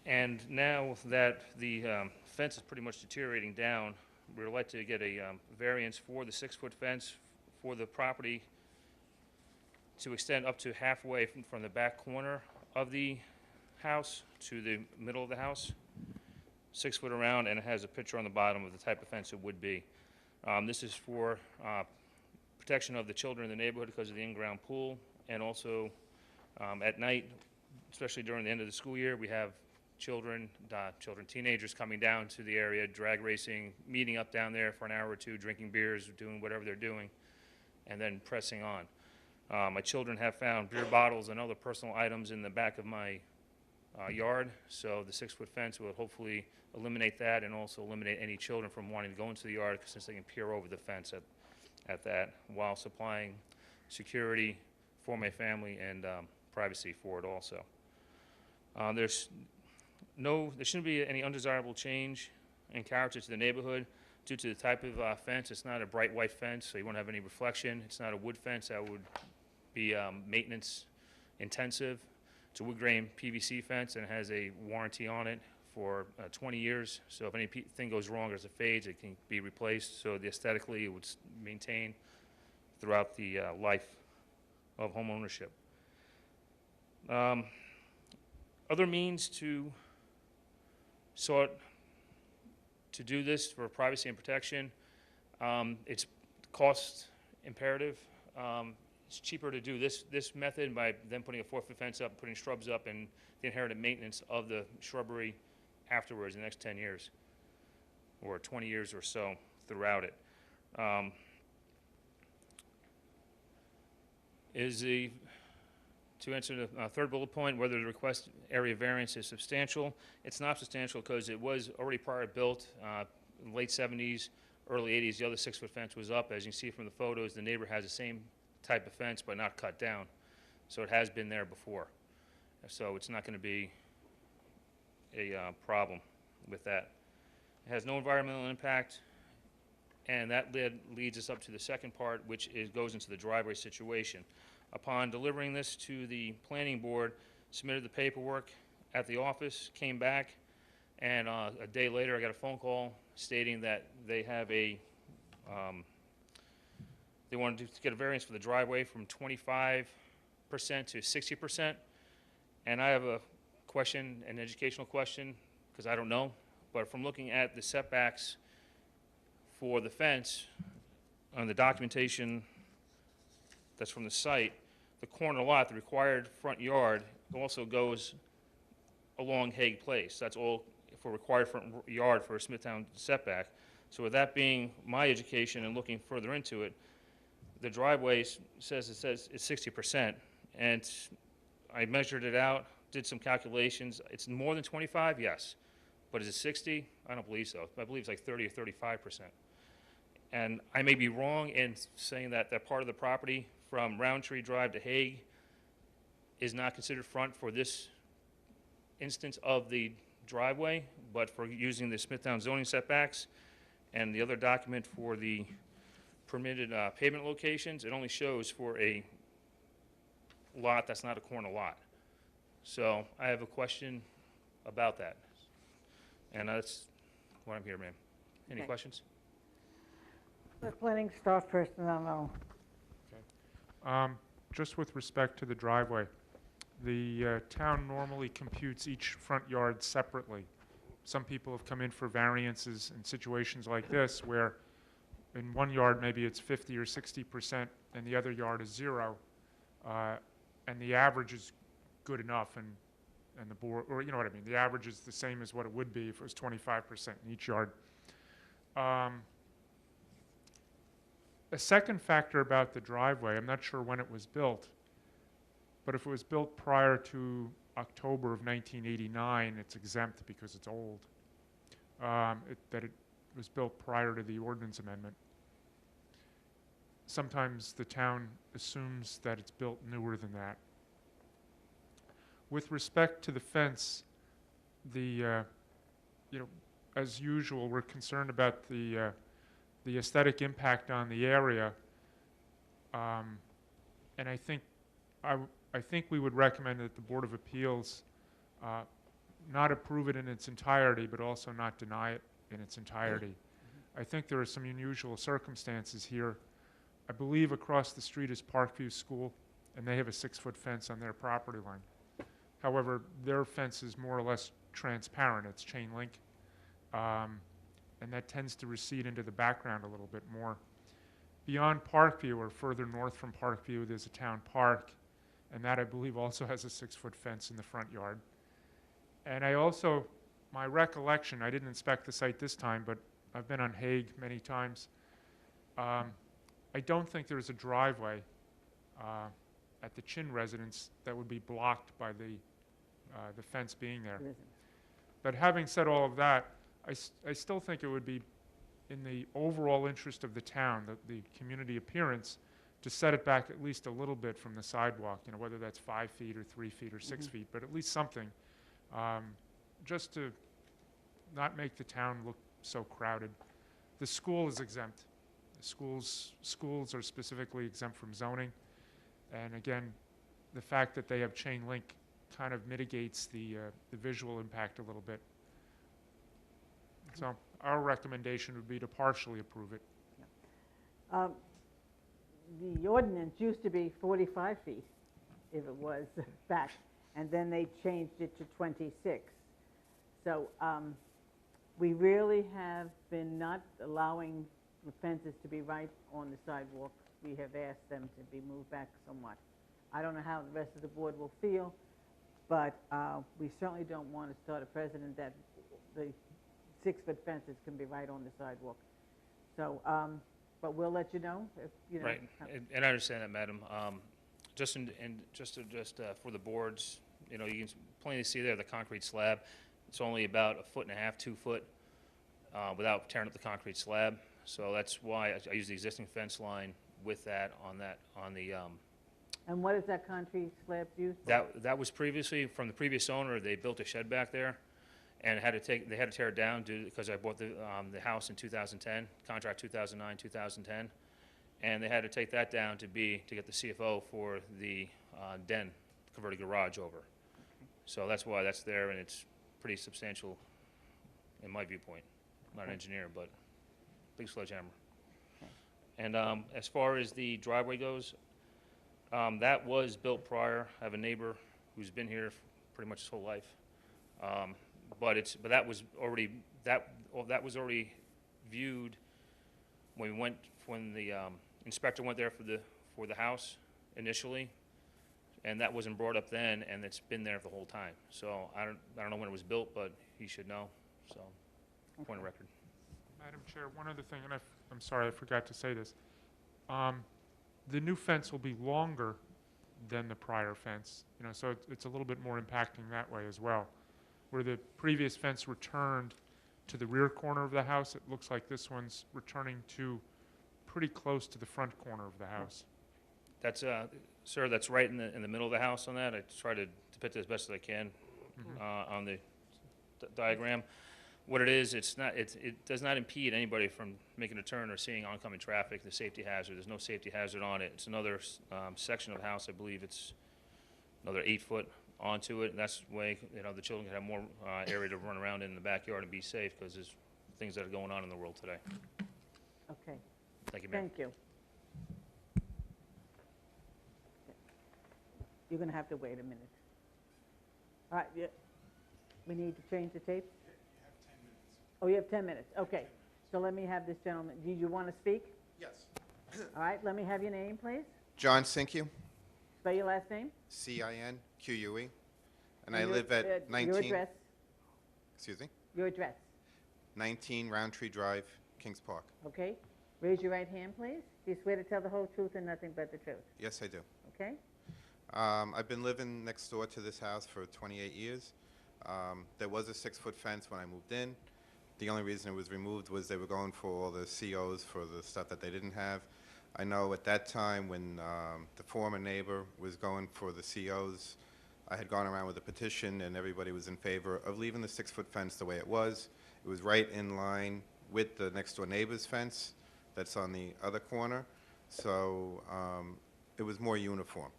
And now that the fence is pretty much deteriorating down, we'd like to get a variance for the 6-foot fence for the property to extend up to halfway from the back corner of the house to the middle of the house, 6 foot around, and it has a picture on the bottom of the type of fence it would be. This is for protection of the children in the neighborhood because of the in-ground pool, and also at night, especially during the end of the school year, we have teenagers coming down to the area, drag racing, meeting up down there for an hour or two, drinking beers, doing whatever they're doing, and then pressing on. My children have found beer bottles and other personal items in the back of my yard, so the 6-foot fence will hopefully eliminate that and also eliminate any children from wanting to go into the yard since they can peer over the fence at that, while supplying security for my family and privacy for it also. There shouldn't be any undesirable change in character to the neighborhood due to the type of fence. It's not a bright white fence, so you won't have any reflection. It's not a wood fence that would be maintenance intensive. It's a wood grain PVC fence and it has a warranty on it for 20 years. So if anything goes wrong as it fades, it can be replaced. So aesthetically, it would maintain throughout the life of home ownership. Other means to do this for privacy and protection, it's cost imperative. It's cheaper to do this method by then putting a 4-foot fence up, putting shrubs up, and the inherited maintenance of the shrubbery afterwards in the next 10 years or 20 years or so throughout it. To answer the third bullet point, whether the request area variance is substantial, it's not substantial because it was already prior built, late 70s, early 80s. The other 6-foot fence was up. As you can see from the photos, the neighbor has the same type of fence but not cut down. So it has been there before. So it's not going to be a problem with that. It has no environmental impact, and that leads us up to the second part, which goes into the driveway situation. Upon delivering this to the planning board, submitted the paperwork at the office, came back, and a day later I got a phone call stating that they have a They wanted to get a variance for the driveway from 25% to 60%. And I have a question, an educational question, because I don't know. But from looking at the setbacks for the fence on the documentation that's from the site, the corner lot, the required front yard, also goes along Hague Place. That's all for required front yard for a Smithtown setback. So with that being my education and looking further into it, the driveway says it's 60%, and I measured it out, did some calculations. It's more than 25, yes, but is it 60? I don't believe so. I believe it's like 30 or 35%. And I may be wrong in saying that that part of the property from Roundtree Drive to Hague is not considered front for this instance of the driveway, but for using the Smithtown zoning setbacks and the other document for the permitted pavement locations, it only shows for a lot that's not a corner lot. So I have a question about that. And that's what I'm here, ma'am. Any Okay. questions? Let planning start first, and then I'll. Just with respect to the driveway, the town normally computes each front yard separately. Some people have come in for variances in situations like this where in one yard maybe it's 50 or 60% and the other yard is 0, and the average is good enough, and the board, or you know what I mean, the average is the same as what it would be if it was 25% in each yard. A second factor about the driveway, I'm not sure when it was built, but if it was built prior to October of 1989, it's exempt because it's old. That it was built prior to the ordinance amendment. Sometimes the town assumes that it's built newer than that. With respect to the fence, as usual, we're concerned about the aesthetic impact on the area, and I think we would recommend that the Board of Appeals not approve it in its entirety, but also not deny it in its entirety. I think there are some unusual circumstances here. I believe across the street is Parkview School, and they have a 6-foot fence on their property line. However, their fence is more or less transparent. It's chain link, and that tends to recede into the background a little bit more. Beyond Parkview, or further north from Parkview, there's a town park, and that I believe also has a 6-foot fence in the front yard. And I also, my recollection, I didn't inspect the site this time, but I've been on Hague many times. I don't think there's a driveway at the Chin residence that would be blocked by the fence being there. But having said all of that, I still think it would be in the overall interest of the town, the community appearance, to set it back at least a little bit from the sidewalk, whether that's 5 feet or 3 feet or 6 feet, but at least something, just to not make the town look so crowded. The school is exempt. Schools are specifically exempt from zoning, and again, the fact that they have chain link kind of mitigates the visual impact a little bit. So our recommendation would be to partially approve it. The ordinance used to be 45 feet, if it was back, and then they changed it to 26. So we really have been not allowing the fences to be right on the sidewalk. We have asked them to be moved back somewhat. I don't know how the rest of the board will feel, but we certainly don't want to start a precedent that the 6-foot fences can be right on the sidewalk. So, but we'll let you know if, Right, and I understand that, madam. Just for the boards, you can plainly see there the concrete slab. It's only about 1.5 feet, 2 foot, without tearing up the concrete slab. So that's why I use the existing fence line with that on the. And what is that concrete slab used for? That was previously from the previous owner. They built a shed back there, and they had to tear it down because I bought the house in 2010, contract 2009, 2010, and they had to take that down to get the CFO for the den converted garage over. So that's why that's there, and it's pretty substantial in my viewpoint. I'm not an engineer, but big sledgehammer. And as far as the driveway goes, that was built prior. I have a neighbor who's been here pretty much his whole life. But that was already viewed when the inspector went there for the house initially, and that wasn't brought up then, and it's been there the whole time. So I don't know when it was built, but he should know. So, point of record. Madam Chair, one other thing, and I'm sorry, I forgot to say this. The new fence will be longer than the prior fence, so it's a little bit more impacting that way as well. Where the previous fence returned to the rear corner of the house, it looks like this one's returning to pretty close to the front corner of the house. That's sir, that's right in the middle of the house on that. I try to depict it as best as I can on the diagram. What it is, it does not impede anybody from making a turn or seeing oncoming traffic, the safety hazard. There's no safety hazard on it. It's another section of the house. I believe it's another 8 foot onto it. And that's the way the children can have more area to run around in the backyard and be safe, because there's things that are going on in the world today. Okay. Thank you, Mayor. Thank you. You're going to have to wait a minute. All right, yeah. We need to change the tape? Oh, you have 10 minutes. Okay. So let me have this gentleman. Did you want to speak? Yes. All right. Let me have your name, please. John Sinque, Spell your last name. Cinque, and I your- live at 19. Your address. Excuse me. Your address. 19 Roundtree Drive, Kings Park. Okay. Raise your right hand, please. Do you swear to tell the whole truth and nothing but the truth? Yes, I do. Okay. I've been living next door to this house for 28 years. There was a 6-foot fence when I moved in. The only reason it was removed was they were going for all the COs for the stuff that they didn't have. I know at that time when the former neighbor was going for the COs, I had gone around with a petition and everybody was in favor of leaving the 6-foot fence the way it was. It was right in line with the next door neighbor's fence that's on the other corner. So it was more uniform.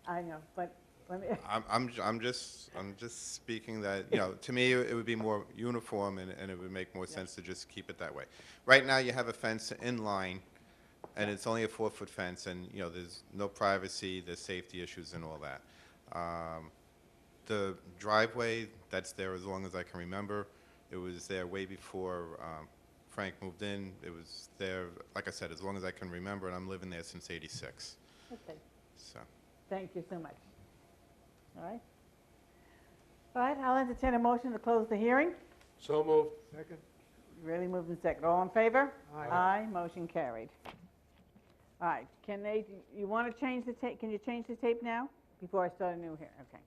I know, but let me. I'm just speaking that, to me, it would be more uniform and it would make more sense to just keep it that way. Right now, you have a fence in line, and it's only a 4-foot fence, and, there's no privacy, there's safety issues and all that. The driveway, that's there as long as I can remember. It was there way before Frank moved in. It was there, like I said, as long as I can remember, and I'm living there since '86. Okay. So. Thank you so much. All right. All right, I'll entertain a motion to close the hearing. So moved. Second. Really moved in second. All in favor? Aye. Aye, motion carried. All right, you want to change the tape? Can you change the tape now before I start a new hearing? Okay.